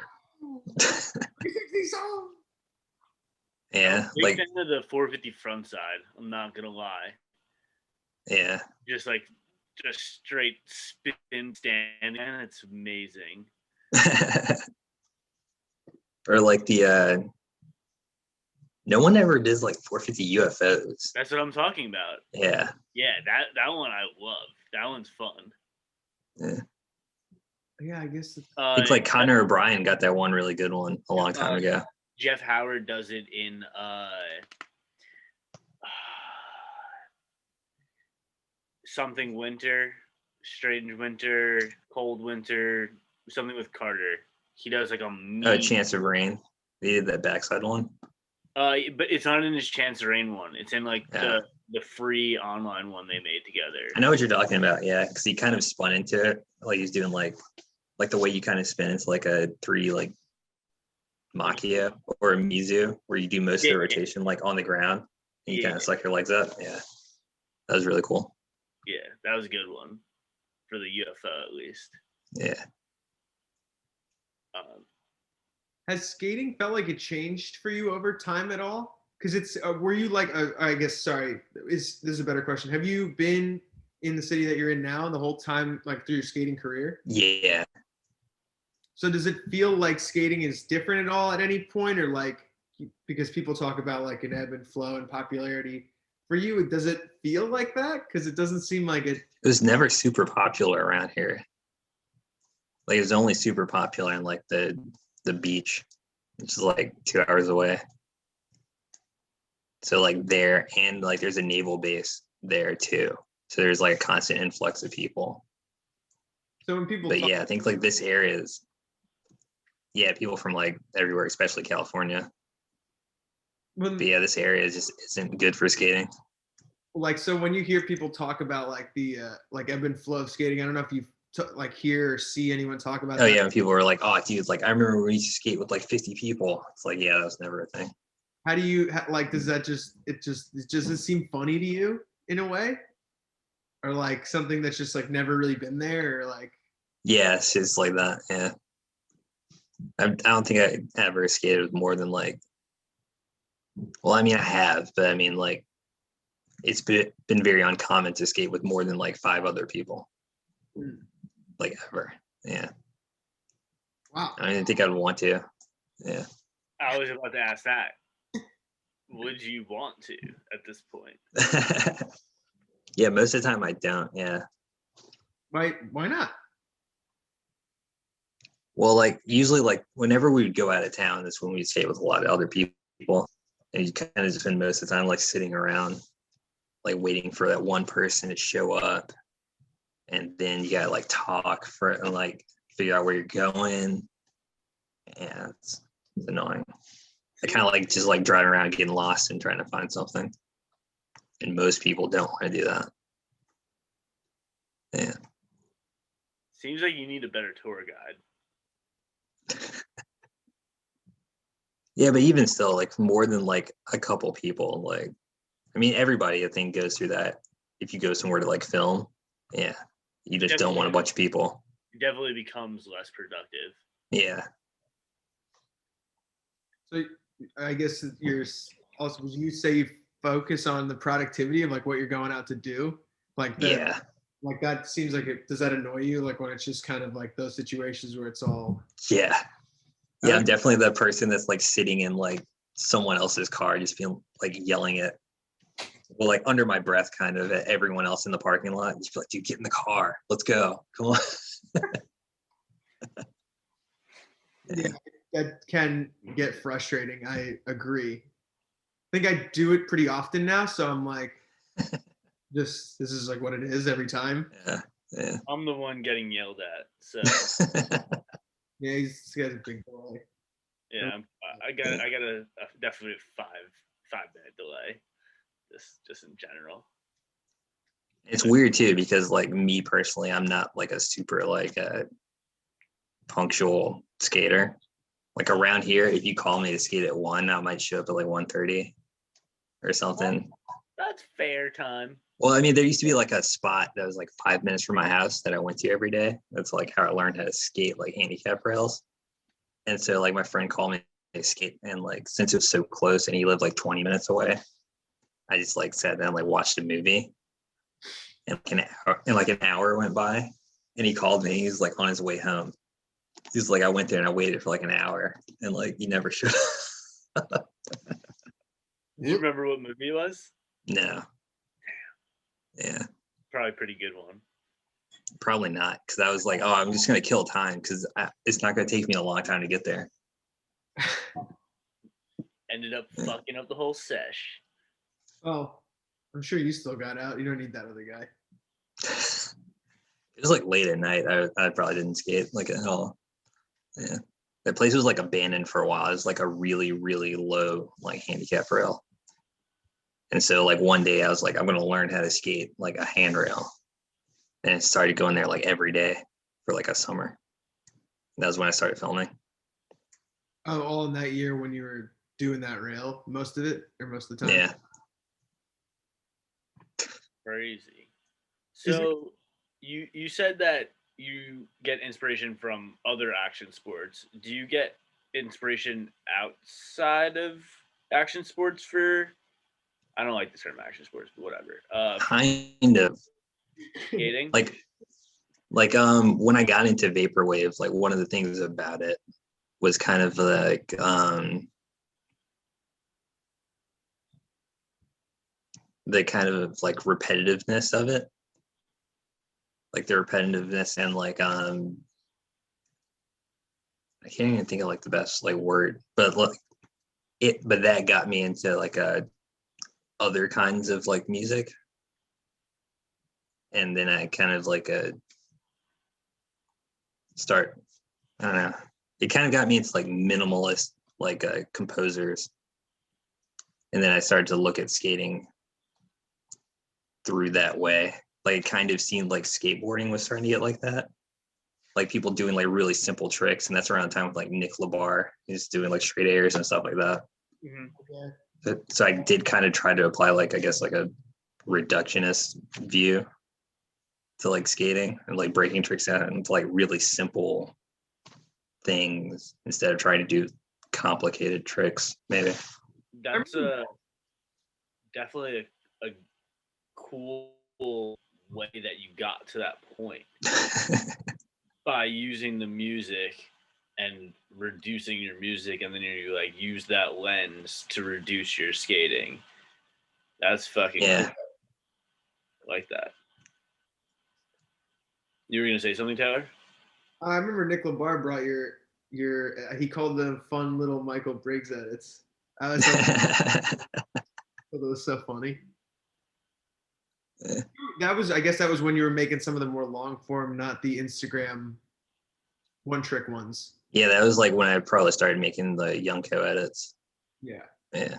360 song. yeah, Big like fan of the 450 front side. I'm not gonna lie. yeah. Just straight spin stand, and it's amazing. Or like the no one ever does like 450 UFOs. That's what I'm talking about. Yeah. Yeah, that one I love. That one's fun. Yeah. Yeah, I guess. I think like Connor O'Brien got that one really good one a long time ago. Jeff Howard does it in something winter, strange winter, cold winter, something with Carter. He does like a mean. Chance of Rain. They did that backside one. But it's not in his Chance of Rain one. It's in like Yeah. the free online one they made together. I know what you're talking about. Yeah, because he kind of spun into it. Like he's doing like the way you kind of spin. It's like a 3 like Machia or a Mizu, where you do most of the rotation like on the ground and you kind of suck your legs up. Yeah, that was really cool. Yeah, that was a good one for the UFO at least. Yeah. Has skating felt like it changed for you over time at all? Because it's were you like I guess sorry, this is a better question. Have you been in the city that you're in now the whole time, like through your skating career? Yeah. So does it feel like skating is different at all at any point, or like because people talk about like an ebb and flow and popularity for you, does it feel like that? Because it doesn't seem like it. It was never super popular around here. Like it was only super popular in like the beach, which is like 2 hours away. So like there, and like there's a naval base there too. So there's like a constant influx of people. So when people But yeah, I think like this area is, yeah, people from like everywhere, especially California. But yeah, this area just isn't good for skating. Like, so when you hear people talk about like the like ebb and flow of skating, I don't know if you like hear or see anyone talk about that. Yeah, and people are like, oh dude, like I remember we used to skate with like 50 people. It's like, yeah, that was never a thing. How do you like, does that it doesn't seem funny to you in a way? Or like something that's just like never really been there, or like yeah, it's just like that. Yeah, I don't think I ever skated with more than like, well, I mean I have, but I mean like it's been very uncommon to skate with more than like 5 other people, like ever. Yeah. Wow. I didn't think I'd want to. Yeah. I was about to ask that. Would you want to at this point? Yeah, most of the time I don't. Yeah. Why not? Well, like usually, like whenever we would go out of town, that's when we'd skate with a lot of other people, and you kind of just spend most of the time like sitting around, like waiting for that one person to show up, and then you gotta like talk for and like figure out where you're going. Yeah, it's annoying. I kind of like just like driving around getting lost and trying to find something, and most people don't want to do that. Yeah. Seems like you need a better tour guide. Yeah, but even still, like more than like a couple people, like I mean, everybody I think goes through that. If you go somewhere to like film, yeah, you just don't want a bunch of people. It definitely becomes less productive. Yeah. So I guess you're also, would you say you focus on the productivity of like what you're going out to do? Like the, Yeah. like that seems like it, does that annoy you? Like when it's just kind of like those situations where it's all. Yeah. Yeah, I'm definitely the person that's like sitting in like someone else's car, just feeling like yelling at, well, like under my breath, kind of at everyone else in the parking lot. Just be like, dude, get in the car. Let's go. Come on. Yeah, that can get frustrating. I agree. I think I do it pretty often now, so I'm like, just this is like what it is every time. Yeah. Yeah. I'm the one getting yelled at, so Yeah, he's got a big boy. yeah, I got a definitely 5 minute delay, just in general. It's weird too, because like me personally, I'm not like a super like a punctual skater. Like around here, if you call me to skate at 1, I might show up at like 1:30 or something. That's fair time. Well, I mean, there used to be like a spot that was like 5 minutes from my house that I went to every day. That's like how I learned how to skate like handicap rails. And so like my friend called me to skate, and like since it was so close and he lived like 20 minutes away, I just like sat down, like watched a movie, and like an hour went by, and he called me. He's like on his way home. He's like, I went there and I waited for like an hour, and like he never showed up. Do you remember what movie it was? No. Yeah. Probably a pretty good one. Probably not, because I was like, oh, I'm just gonna kill time because it's not gonna take me a long time to get there. Ended up fucking up the whole sesh. Oh, I'm sure you still got out. You don't need that other guy. It was like late at night. I probably didn't skate like at all. Yeah. That place was like abandoned for a while. It was like a really, really low like handicap rail. And so like one day I was like, I'm gonna learn how to skate like a handrail. And I started going there like every day for like a summer. And that was when I started filming. Oh, all in that year when you were doing that rail, most of it or most of the time? Yeah. Crazy. So you said that you get inspiration from other action sports. Do you get inspiration outside of action sports for, I don't like the term action sports, but whatever. Kind of. Skating? Like when I got into vaporwave, like one of the things about it was kind of like the kind of like repetitiveness of it, like the repetitiveness and like I can't even think of like the best like word, but like but that got me into like other kinds of like music, and then I kind of like start, I don't know, it kind of got me into like minimalist like composers, and then I started to look at skating through that way. Like it kind of seemed like skateboarding was starting to get like that, like people doing like really simple tricks, and that's around the time with like Nick Labar, he's doing like straight airs and stuff like that. Mm-hmm. Yeah. So I did kind of try to apply like, I guess, like a reductionist view to like skating and like breaking tricks out into like really simple things instead of trying to do complicated tricks, maybe. That's definitely a cool way that you got to that point by using the music and reducing your music, and then you like use that lens to reduce your skating. That's fucking Yeah. cool. I like that. You were gonna say something, Tyler? I remember Nick Labar brought your he called them fun little Michael Briggs edits. I was like, that was so funny. Yeah. I guess that was when you were making some of the more long form, not the Instagram one trick ones. Yeah, that was like when I probably started making the Yunko edits. Yeah. Yeah.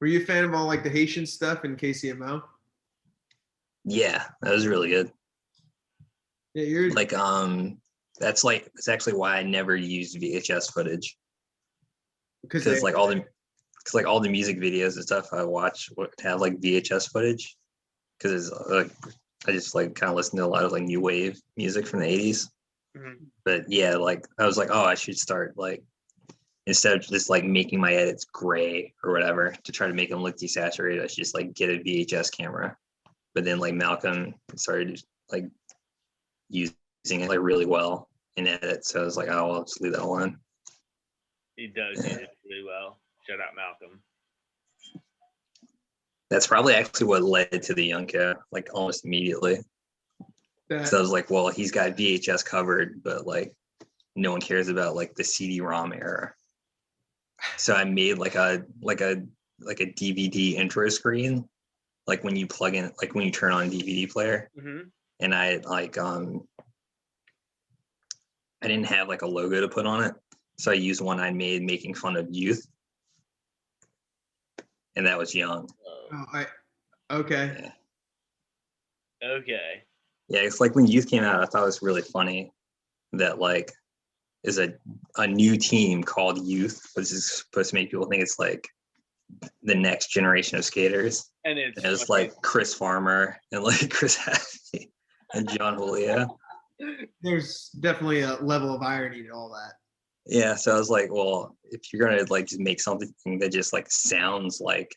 Were you a fan of all like the Haitian stuff in KCMO? Yeah, that was really good. Yeah, you're Like That's actually why I never used VHS footage. Because Because like all the music videos and stuff I watch would have like VHS footage. Because it's like I just like kind of listen to a lot of like new wave music from the 80s. Mhm. But yeah, like I was like, oh, I should start like instead of just like making my edits gray or whatever to try to make them look desaturated, I should just like get a VHS camera. But then like Malcolm started like using it like really well in edit. So I was like, oh, well, I'll just leave that alone. He does use it really well. Shout out Malcolm. That's probably actually what led to the Yunko, like almost immediately. that, So I was like, well, he's got VHS covered, but like no one cares about like the CD-ROM era. So I made like a DVD intro screen, like when you plug in, like when you turn on DVD player. Mm-hmm. And I like I didn't have like a logo to put on it, so I used one I made making fun of youth, and that was Young. okay. Yeah. Okay. Yeah, it's like when Youth came out, I thought it was really funny that like is a new team called Youth, which is supposed to make people think it's like the next generation of skaters. And And it's like Chris Farmer and like Chris Happy and John Julio. There's definitely a level of irony to all that. Yeah, so I was like, well, if you're gonna like just make something that just like sounds like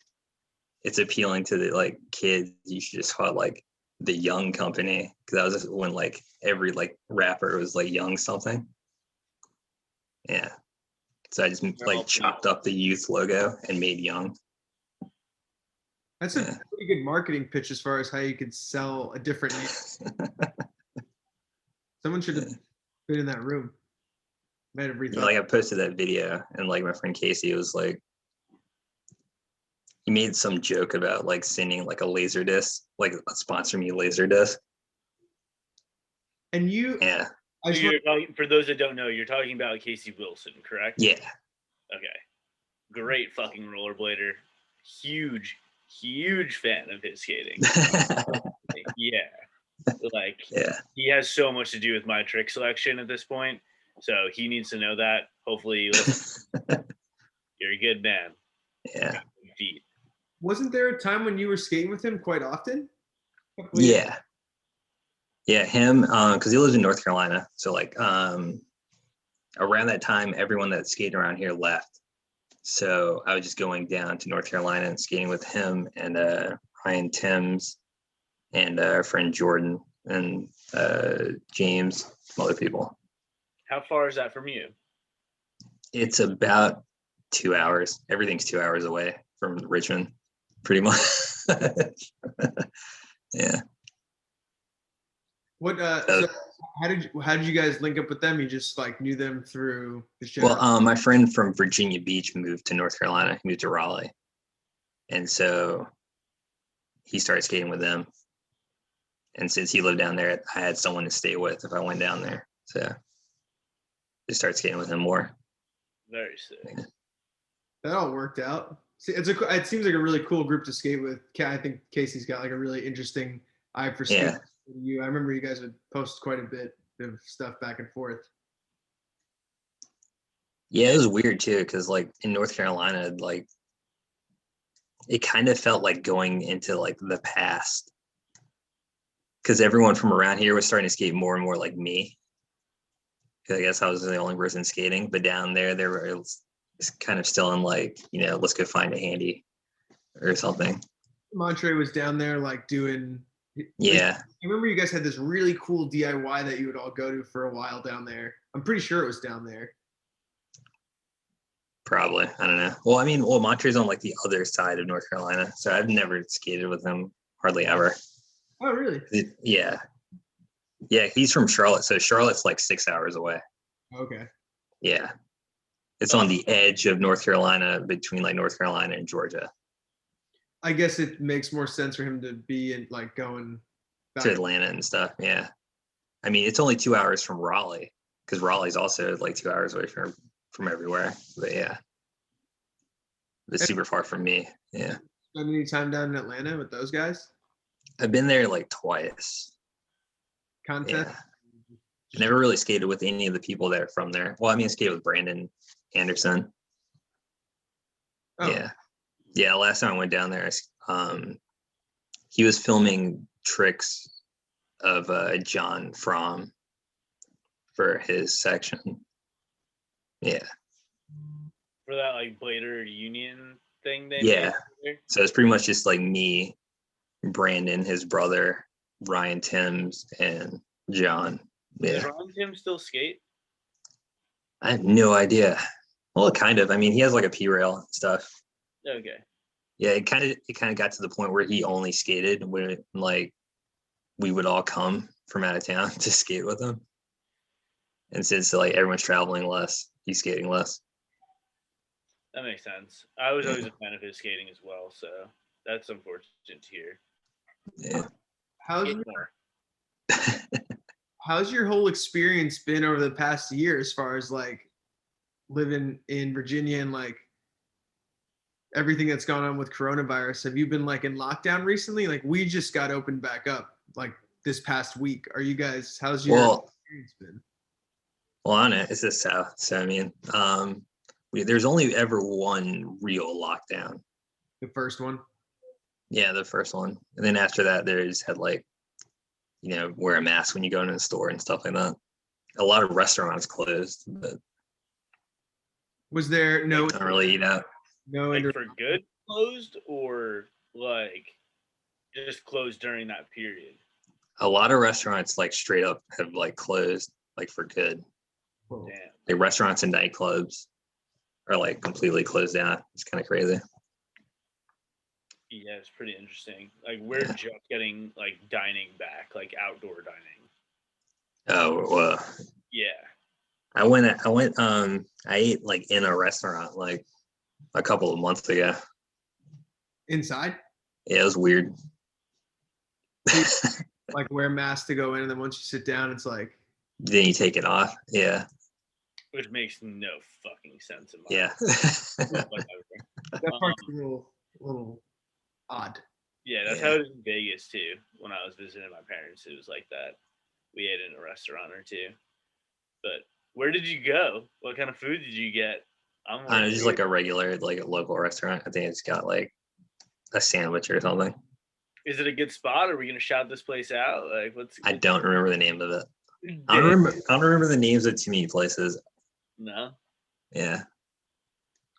it's appealing to the like kids, you should just call it like the Young Company, because that was when like every like rapper was like Young something. Yeah, so I just like chopped up the Youth logo and made Young. That's a pretty good marketing pitch as far as how you could sell a different name. Someone should have been in that room. Might have rethought. Like I posted that video, and like my friend Casey was like, he made some joke about like sending like a laser disc, like a sponsor me laser disc. And you, Yeah. For those that don't know, you're talking about Casey Wilson, correct? Yeah. Okay. Great fucking rollerblader. Huge fan of his skating. Yeah. Like, yeah. He has so much to do with my trick selection at this point. So he needs to know that. Hopefully, you're a good man. Yeah. Feet. Wasn't there a time when you were skating with him quite often? Yeah. Yeah, him, because he lives in North Carolina. So like around that time, everyone that skated around here left. So I was just going down to North Carolina and skating with him and Ryan Timms and our friend Jordan and James, some other people. How far is that from you? It's about 2 hours. Everything's 2 hours away from Richmond, pretty much. Yeah. What? So how did you guys link up with them? You just like knew them through the show? Well, my friend from Virginia Beach moved to North Carolina. He moved to Raleigh, and so he started skating with them. And since he lived down there, I had someone to stay with if I went down there. So just started skating with him more. Very sick. That all worked out. See, it seems like a really cool group to skate with. I think Casey's got like a really interesting eye for skating. Yeah. I remember you guys would post quite a bit of stuff back and forth. Yeah, it was weird too, because like in North Carolina, like it kind of felt like going into like the past, because everyone from around here was starting to skate more and more like me. I guess I was the only person skating, but down there, it was kind of still in like, let's go find a handy or something. Montre was down there like doing. Yeah. I remember you guys had this really cool DIY that you would all go to for a while down there. I'm pretty sure it was down there. Probably. I don't know. Well, Montre's on like the other side of North Carolina, so I've never skated with him hardly ever. Oh, really? Yeah. Yeah, he's from Charlotte, so Charlotte's like 6 hours away. Okay. Yeah. It's on the edge of North Carolina, between like North Carolina and Georgia. I guess it makes more sense for him to be in like going back to Atlanta and stuff. Yeah. I mean, it's only 2 hours from Raleigh, because Raleigh's also like 2 hours away from everywhere. But yeah, it's super far from me. Yeah. Spend any time down in Atlanta with those guys? I've been there like twice. Contest? Never really skated with any of the people that are from there. Well, I mean, I skated with Brandon Anderson. Oh. Yeah. Last time I went down there, he was filming tricks of John Fromm for his section. Yeah. For that like blader union thing they Yeah. made? So it's pretty much just like me, Brandon, his brother, Ryan Timms, and John. Does Yeah. Ryan Tim still skate? I have no idea. Well, kind of. I mean, he has like a P-rail and stuff. Okay. Yeah, it kind of got to the point where he only skated when like we would all come from out of town to skate with him. And since like everyone's traveling less, he's skating less. That makes sense. I was always a fan of his skating as well, so that's unfortunate to hear. Yeah. How's your whole experience been over the past year as far as like living in Virginia and like everything that's gone on with coronavirus? Have you been like in lockdown recently? Like we just got opened back up like this past week. Are you guys, how's your experience been? Well, on it, it's the South. So, I mean, there's only ever one real lockdown. The first one? Yeah, the first one. And then after that, they just had like, wear a mask when you go into the store and stuff like that. A lot of restaurants closed, but was there no? Don't really eat out. No, like for good closed or like just closed during that period? A lot of restaurants like straight up have like closed like for good. Whoa. Damn. Like restaurants and nightclubs are like completely closed down. It's kind of crazy. Yeah, it's pretty interesting. Like we're just getting like dining back, like outdoor dining. Oh, well. Yeah. I ate like in a restaurant like a couple of months ago. Inside? Yeah, it was weird. Like wear masks to go in, and then once you sit down, it's like. Then you take it off. Yeah. Which makes no fucking sense in my That part's a little odd. Yeah, that's how it is in Vegas too. When I was visiting my parents, it was like that. We ate in a restaurant or two. But where did you go? What kind of food did you get? It's just like a regular, like a local restaurant. I think it's got like a sandwich or something. Is it a good spot? Are we gonna shout this place out? Like, I don't remember the name of it. I don't remember the names of too many places. No. Yeah.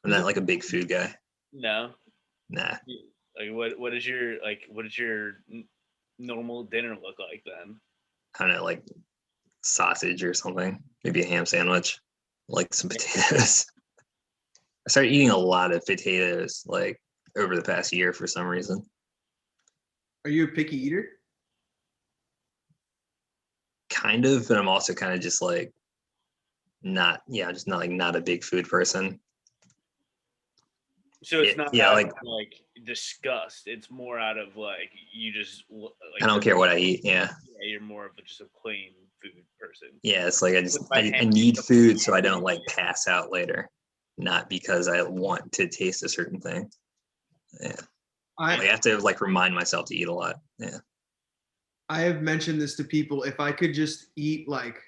I'm not like a big food guy. No. Nah. Like what is your normal dinner look like then? I don't know, like sausage or something. Maybe a ham sandwich. Like some potatoes. I started eating a lot of potatoes like over the past year for some reason. Are you a picky eater? Kind of, but I'm also kind of just like not a big food person. So it's not like disgust. It's more out of like you just like I don't care what I eat. Yeah, you're more of just a plain food person. Yeah, it's like I need food so I don't like pass out later, not because I want to taste a certain thing. Yeah, I have to like remind myself to eat a lot. Yeah, I have mentioned this to people. If I could just eat like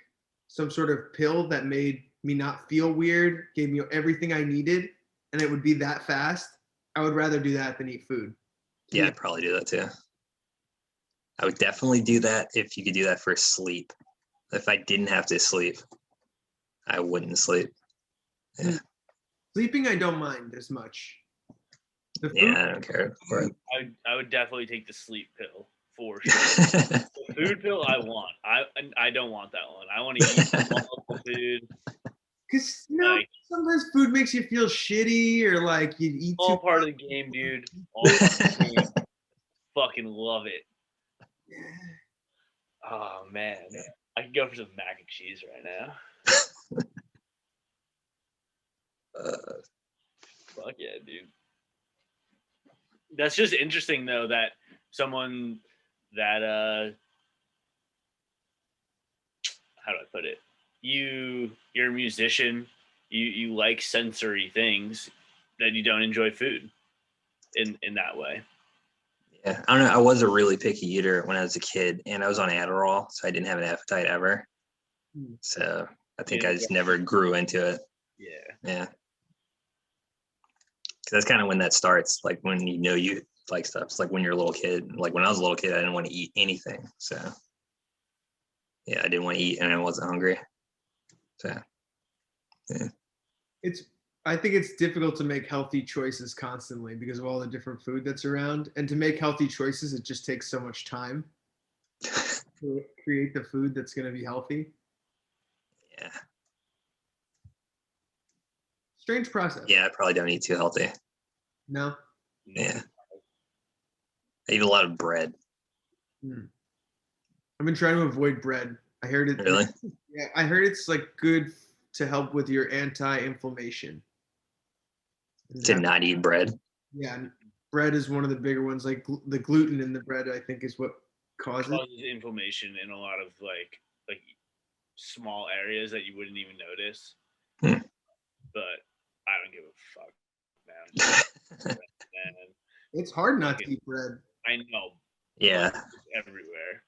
some sort of pill that made me not feel weird, gave me everything I needed, and it would be that fast, I would rather do that than eat food. Yeah, I'd probably do that too. I would definitely do that if you could do that for sleep. If I didn't have to sleep, I wouldn't sleep. Yeah. Sleeping, I don't mind as much. Yeah, I don't care for it. I would definitely take the sleep pill for sure. The food pill, I want. I don't want that one. I want to eat multiple food. Because sometimes food makes you feel shitty or like you eat all part of the game, dude. All part of the game. Fucking love it. Oh man, I could go for some mac and cheese right now. Fuck yeah, dude. That's just interesting though that someone that how do I put it? You're a musician. You like sensory things that you don't enjoy food in that way. Yeah, I don't know. I was a really picky eater when I was a kid, and I was on Adderall, so I didn't have an appetite ever. So I think Yeah. I just never grew into it. Yeah. Yeah. 'Cause that's kind of when that starts, like when you like stuff. It's like when you're a little kid. Like when I was a little kid, I didn't want to eat anything. So yeah, I didn't want to eat and I wasn't hungry. So yeah. I think it's difficult to make healthy choices constantly because of all the different food that's around. And to make healthy choices, it just takes so much time to create the food that's going to be healthy. Yeah. Strange process. Yeah, I probably don't eat too healthy. No. Yeah. I eat a lot of bread. I've been trying to avoid bread. I heard it. Really? Yeah, I heard it's like good to help with your anti-inflammation. To not eat bread. Yeah, and bread is one of the bigger ones. Like the gluten in the bread, I think, is what causes. Inflammation in a lot of like small areas that you wouldn't even notice. Hmm. But I don't give a fuck, man. Man. It's hard not to eat bread. I know. Yeah. It's everywhere.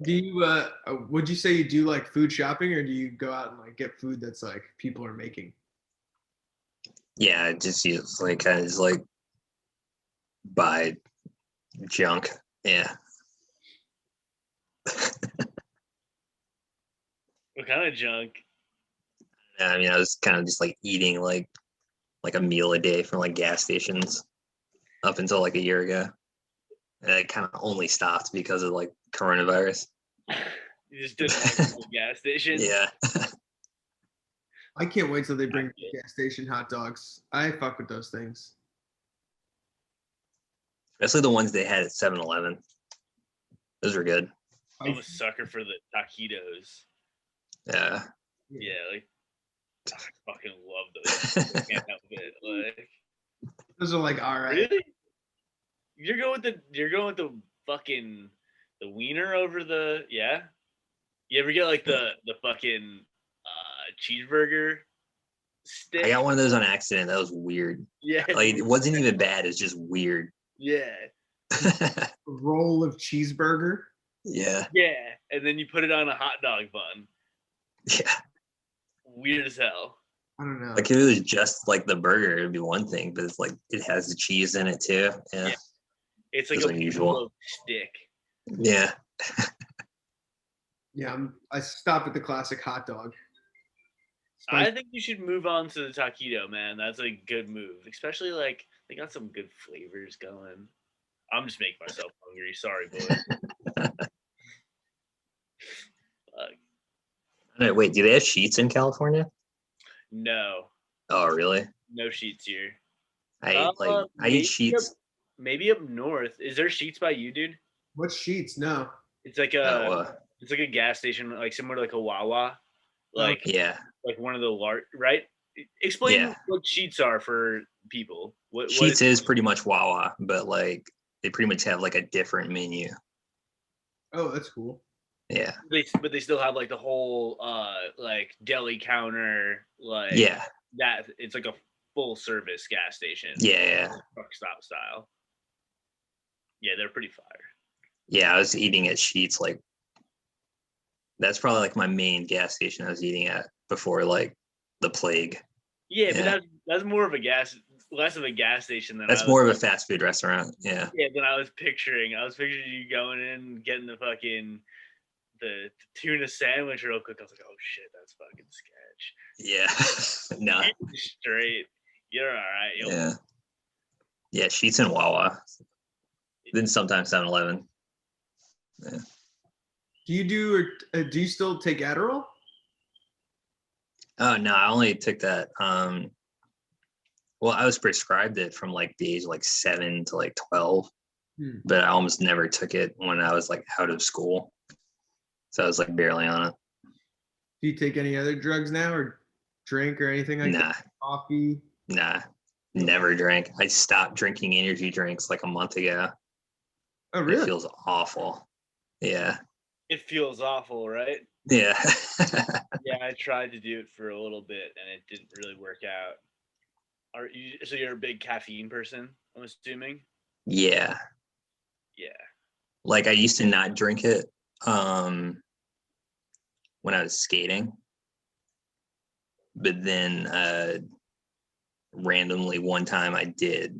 Do you would you say you do like food shopping, or do you go out and like get food that's like people are making? Yeah, I just use like kind of just like buy junk. Yeah. What kind of junk? I mean, I was kind of just like eating like a meal a day from like gas stations up until like a year ago. And I kind of only stopped because of like coronavirus. You just didn't want to go to the gas station? Yeah. I can't wait till they bring gas station hot dogs. I fuck with those things. Especially the ones they had at 7-Eleven. Those were good. I'm a sucker for the taquitos. Yeah. Yeah, like I fucking love those. I can't help it. Like those are like all right. Really? You're going with the fucking the wiener over the yeah? You ever get like the fucking cheeseburger stick? I got one of those on accident. That was weird. Yeah. Like it wasn't even bad. It's just weird. Yeah. A roll of cheeseburger. Yeah. Yeah. And then you put it on a hot dog bun. Yeah. Weird as hell. I don't know. Like if it was just like the burger, it'd be one thing, but it's like it has the cheese in it too. Yeah. It's like it's a unusual stick. Yeah. Yeah, I stopped at the classic hot dog. I think you should move on to the taquito, man. That's a good move. Especially like they got some good flavors going. I'm just making myself hungry. Sorry, boy. Wait, do they have sheets in California? No. Oh, really? No sheets here. I eat sheets. Maybe up north. Is there sheets by you, dude? What sheets? No. It's like it's like a gas station, like similar to like a Wawa. Like yeah. Like one of the large, right? Explain what sheets are for people. What sheets is pretty much Wawa, but like they pretty much have like a different menu. Oh, that's cool. Yeah. But they still have like the whole like deli counter, like that. It's like a full service gas station. Yeah. Truck stop style. Yeah, they're pretty fire. Yeah, I was eating at Sheets. Like that's probably like my main gas station I was eating at before like the plague. Yeah, but that's more of less of a gas station than that's more of a fast food restaurant. Yeah. Yeah, than I was picturing. I was picturing you going in, getting the fucking the tuna sandwich real quick. I was like, oh shit, that's fucking sketch. Yeah. No. Straight. You're all right. Yeah. Yeah, Sheets and Wawa. Then sometimes 7-Eleven. Yeah. Do you still take Adderall? Oh no, I only took that. Well, I was prescribed it from like the age like 7 to like 12, but I almost never took it when I was like out of school. So I was like barely on it. Do you take any other drugs now or drink or anything like that? Coffee? Nah, never drank. I stopped drinking energy drinks like a month ago. Oh, really? It feels awful. Yeah. It feels awful, right? Yeah. Yeah, I tried to do it for a little bit and it didn't really work out. So you're a big caffeine person, I'm assuming? Yeah. Yeah. Like I used to not drink it. when I was skating, but then randomly one time I did,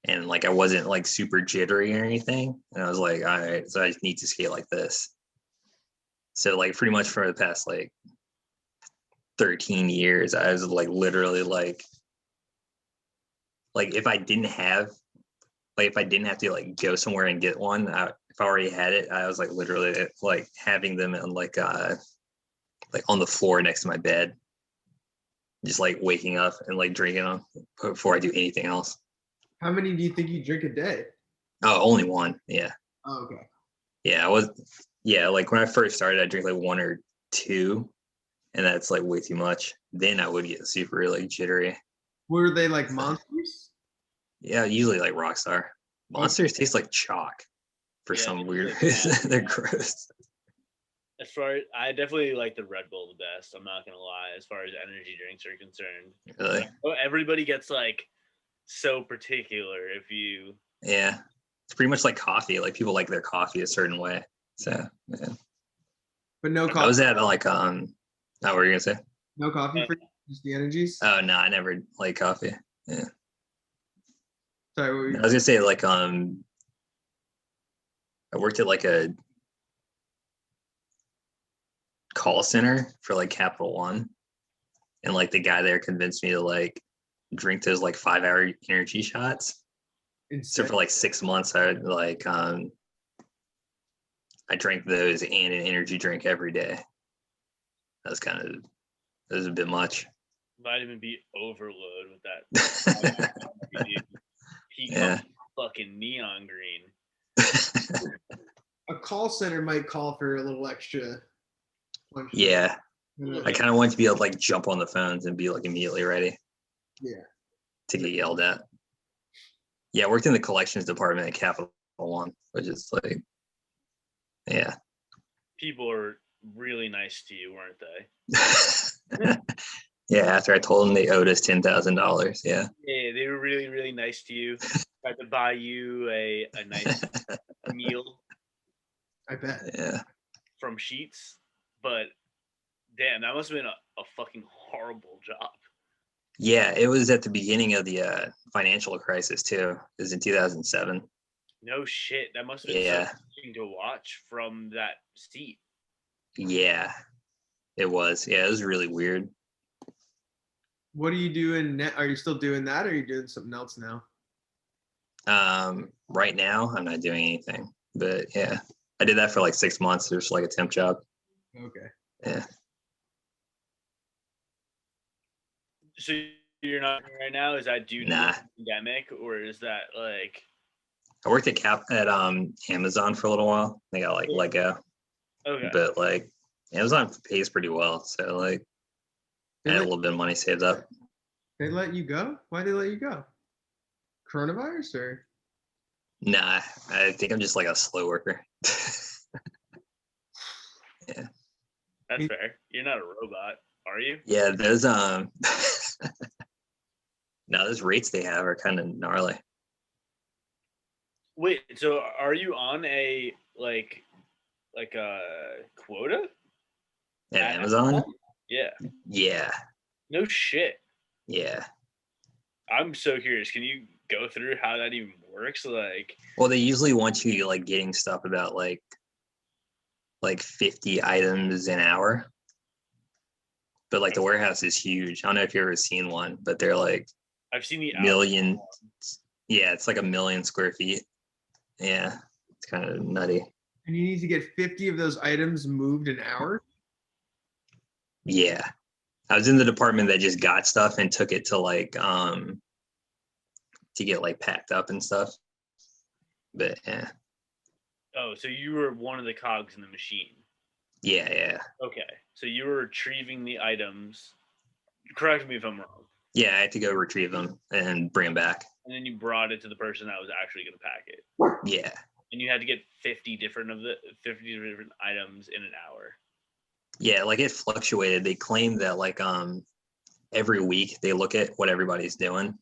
and like I wasn't like super jittery or anything, and I was like, all right, so I just need to skate like this. So like pretty much for the past like 13 years, I was like literally like if I didn't have to like go somewhere and get one, if I already had it, I was like literally like having them in like on the floor next to my bed, just like waking up and like drinking them before I do anything else. How many do you think you drink a day? Oh, only one. Yeah. Oh, okay. Yeah, like when I first started, I drink like one or two, and that's like way too much. Then I would get super like jittery. Were they like monsters? Yeah, usually like Rockstar. Monsters taste like chalk for some weird reason. They're gross. As far as I definitely like the Red Bull the best. I'm not gonna lie. As far as energy drinks are concerned, Really? Everybody gets like so particular. If you Yeah, it's pretty much like coffee. Like people like their coffee a certain way. So yeah. But no I coffee. was at like what were you gonna say? No coffee for you? Just the energies? Oh no, I never like coffee. Yeah. Sorry, what were you? I was gonna say like I worked at like a call center for like Capital One, and like the guy there convinced me to like drink those like 5-hour energy shots. So for like 6 months, I would like I drank those and an energy drink every day. That was a bit much. vitamin B overload with that. Yeah. Fucking neon green. A call center might call for a little extra. Yeah. I kind of want to be able to like jump on the phones and be like immediately ready. Yeah. To get yelled at. Yeah, I worked in the collections department at Capital One, which is like, yeah. People are really nice to you, weren't they? Yeah, after I told them they owed us $10,000. Yeah. Yeah, they were really, really nice to you. Tried to buy you a nice meal. I bet. Yeah. From Sheets, but damn, that must have been a fucking horrible job. Yeah, it was at the beginning of the financial crisis too. It was in 2007. No shit, that must have been so interesting to watch from that seat. Yeah, it was. Yeah, it was really weird. What are you doing? Are you still doing that, or are you doing something else now? Right now, I'm not doing anything, but yeah, I did that for like 6 months. There's like a temp job. Okay. Yeah. So you're not right now? Is that due to the pandemic, or is that like? I worked at Amazon for a little while. They got like let go. Okay. But like Amazon pays pretty well, so like I had a little bit of money saved up. They let you go? Why'd they let you go? Coronavirus or? Nah, I think I'm just like a slow worker. Yeah. That's fair. You're not a robot, are you? Yeah, those no, those rates they have are kind of gnarly. Wait, so are you on a like a quota? At Amazon? Yeah. Yeah. No shit. Yeah. I'm so curious. Can you go through how that even works? Like, well, they usually want you like getting stuff about like 50 items an hour. But like the warehouse is huge. I don't know if you've ever seen one, but they're like I've seen the million. Yeah, it's like 1 million square feet. Yeah, it's kind of nutty. And you need to get 50 of those items moved an hour? Yeah. I was in the department that just got stuff and took it to like to get like packed up and stuff. But yeah. Oh, so you were one of the cogs in the machine. Yeah, yeah. Okay. So you were retrieving the items. Correct me if I'm wrong. Yeah, I had to go retrieve them and bring them back. And then you brought it to the person that was actually going to pack it. Yeah. And you had to get 50 different items in an hour. Yeah, like it fluctuated. They claimed that like every week they look at what everybody's doing,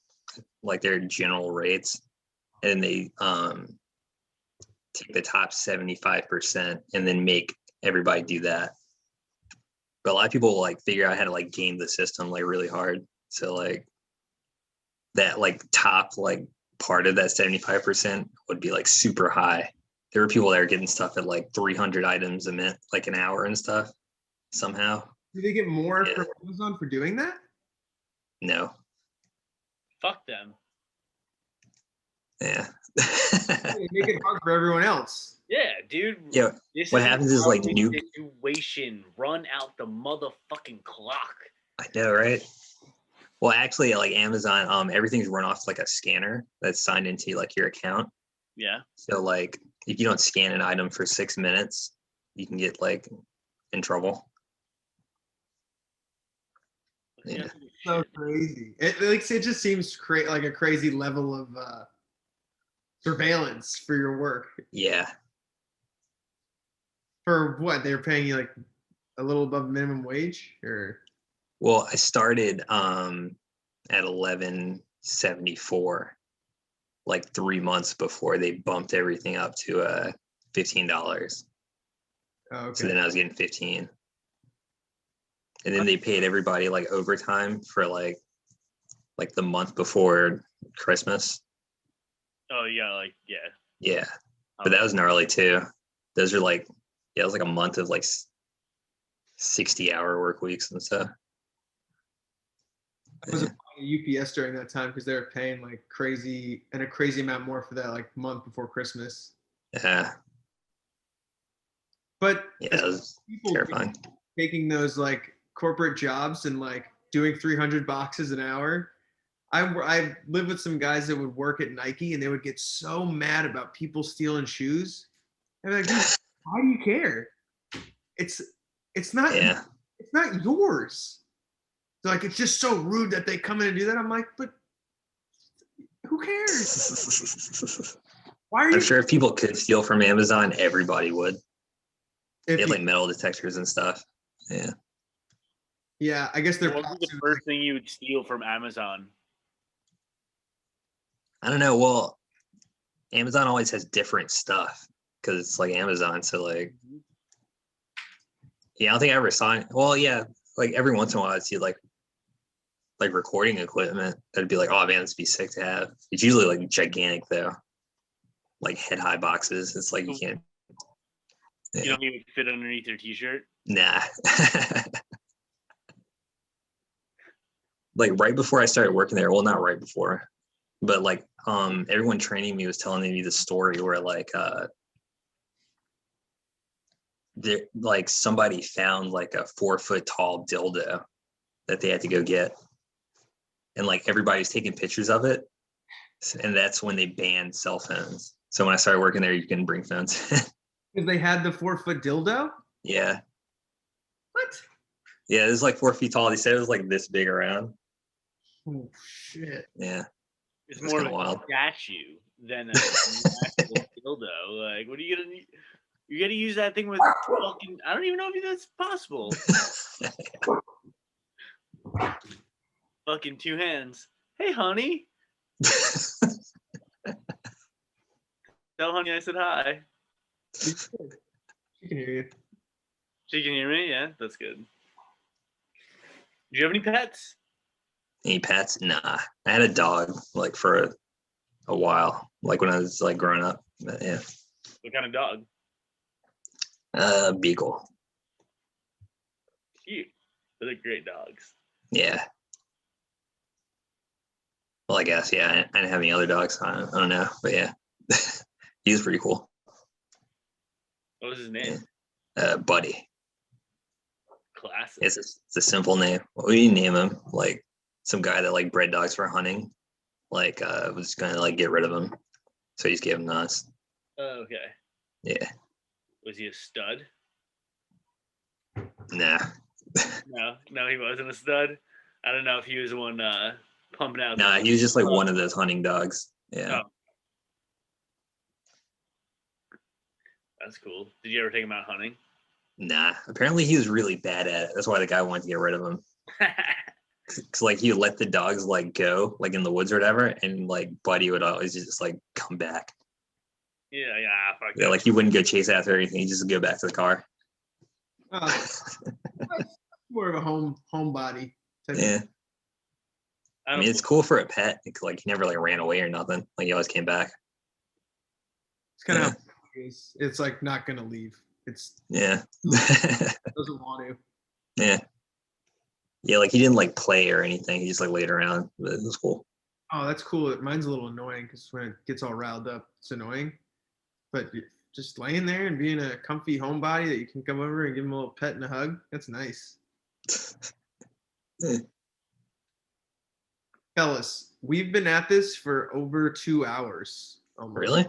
like their general rates, and they take the top 75% and then make everybody do that. But a lot of people like figure out how to like game the system like really hard. So like that like top like part of that 75% would be like super high. There were people that are getting stuff at like 300 items a minute, like an hour and stuff somehow. Do they get more from Amazon for doing that? No. Fuck them. Yeah. They make it hard for everyone else. Yeah, dude. Yeah. What happens is like new situation. Run out the motherfucking clock. I know, right? Well, actually, like Amazon, everything's run off like a scanner that's signed into like your account. Yeah. So like if you don't scan an item for 6 minutes, you can get like in trouble. Yeah. So crazy. It just seems like a crazy level of surveillance for your work. Yeah. For what? They're paying you like a little above minimum wage, or? Well, I started at 11.74, like 3 months before they bumped everything up to $15. Oh, okay. So then I was getting 15. And then they paid everybody like overtime for like the month before Christmas. Oh yeah, like yeah. Yeah. But that was gnarly too. Those are like, yeah, it was like a month of like 60-hour work weeks and stuff. I was applying to UPS during that time because they were paying like crazy and a crazy amount more for that like month before Christmas. Yeah. But yeah, it was terrifying. Taking those like corporate jobs and like doing 300 boxes an hour. I lived with some guys that would work at Nike and they would get so mad about people stealing shoes. And like, dude, why do you care? It's not it's not yours. So like it's just so rude that they come in and do that. I'm like, but who cares? Why are you? I'm sure if people could steal from Amazon, everybody would. They had like metal detectors and stuff. Yeah. Yeah, I guess they're. What would be the first thing you would steal from Amazon? I don't know. Well, Amazon always has different stuff because it's like Amazon. So like, yeah, I don't think I ever saw it. Well, yeah, like every once in a while I'd see like recording equipment. That'd be like, oh man, this would be sick to have. It's usually like gigantic though, like head high boxes. It's like you can't. Yeah. You don't even fit underneath your t-shirt? Nah. Like right before I started working there, well, not right before, but like everyone training me was telling me the story where like like somebody found like a 4 foot tall dildo that they had to go get, and like everybody's taking pictures of it, and that's when they banned cell phones. So when I started working there, you couldn't bring phones. Because they had the 4 foot dildo? Yeah. What? Yeah, it was like 4 feet tall. They said it was like this big around. Oh shit. Yeah. It's more of a statue than a actual dildo. Like, what are you gonna need? You're gonna use that thing with fucking, I don't even know if that's possible. Fucking 2 hands. Hey honey. Tell honey I said hi. She can hear you. She can hear me? Yeah, that's good. Do you have any pets? Any pets? Nah. I had a dog like for a while, like when I was like growing up. But yeah. What kind of dog? Beagle. Cute. They're great dogs. Yeah. Well, I guess, yeah. I didn't have any other dogs. I don't know. But yeah. He was pretty cool. What was his name? Yeah. Buddy. Classic. It's a simple name. We didn't name him. Like some guy that like bred dogs for hunting, like was gonna like get rid of him. So he just gave him to us. Oh, okay. Yeah. Was he a stud? Nah. No, he wasn't a stud. I don't know if he was the one pumping out. Nah, he was just like one of those hunting dogs. Yeah. Oh. That's cool. Did you ever take him out hunting? Nah. Apparently he was really bad at it. That's why the guy wanted to get rid of him. Cause like he would let the dogs like go like in the woods or whatever, and like Buddy would always just like come back. Yeah, fuck Yeah, that. like you wouldn't go chase after anything. You just go back to the car. That's more of a homebody type Yeah. of, I mean, it's cool for a pet. It's like he never like ran away or nothing. Like he always came back. it's kind of Yeah. how it is. It's like not gonna leave. It's Yeah. doesn't want to. Yeah. Yeah, like he didn't like play or anything. He just like laid around. But it was cool. Oh, that's cool. Mine's a little annoying because when it gets all riled up, it's annoying. But just laying there and being a comfy homebody that you can come over and give him a little pet and a hug, that's nice. Yeah. Fellas, we've been at this for over 2 hours. Almost. Really?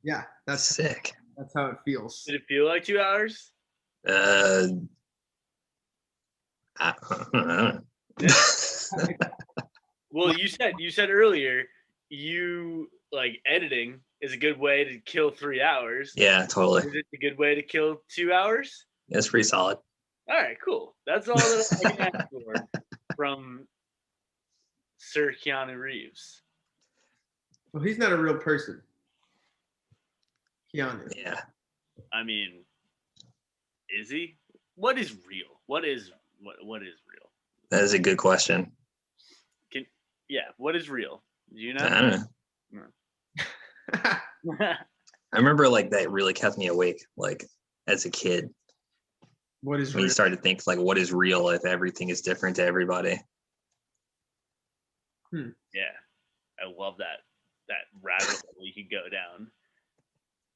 Yeah, That's that's sick. how it feels. Did it feel like 2 hours? I don't know. Well, you said earlier you like editing is a good way to kill 3 hours. Yeah, totally. Is it a good way to kill 2 hours? That's pretty solid. All right, cool. That's all that I can ask for from Sir Keanu Reeves. Well, he's not a real person. Keanu. Yeah. I mean, is he? What is real? What is real? That is a good question. What is real? Do you know? I don't know. I remember like that really kept me awake, like as a kid. What is When you real? start to think like what is real if everything is different to everybody. Yeah, I love that rabbit hole you can go down.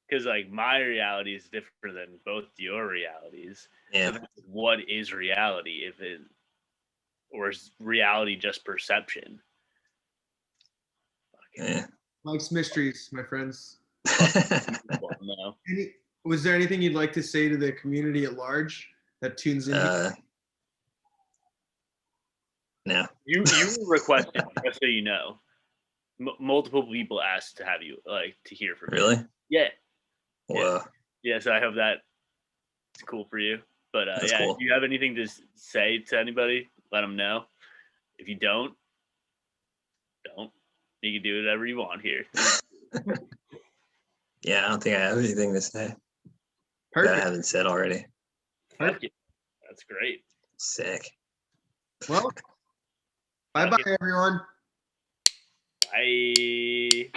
Because like my reality is different than both your realities. Yeah. So what is reality? Or is reality just perception? Yeah. Life's mysteries, my friends. No. Was there anything you'd like to say to the community at large that tunes in? No. You requested, just so you know. Multiple people asked to have you to hear from you. Really? Yeah. Whoa. Yeah, so I hope that it's cool for you. But That's yeah, cool. if you have anything to say to anybody, let them know. If you don't. You can do whatever you want here. Yeah, I don't think I have anything to say that I Perfect. haven't said already. Fuck yeah. That's great. Sick. Well, bye-bye, everyone. Bye.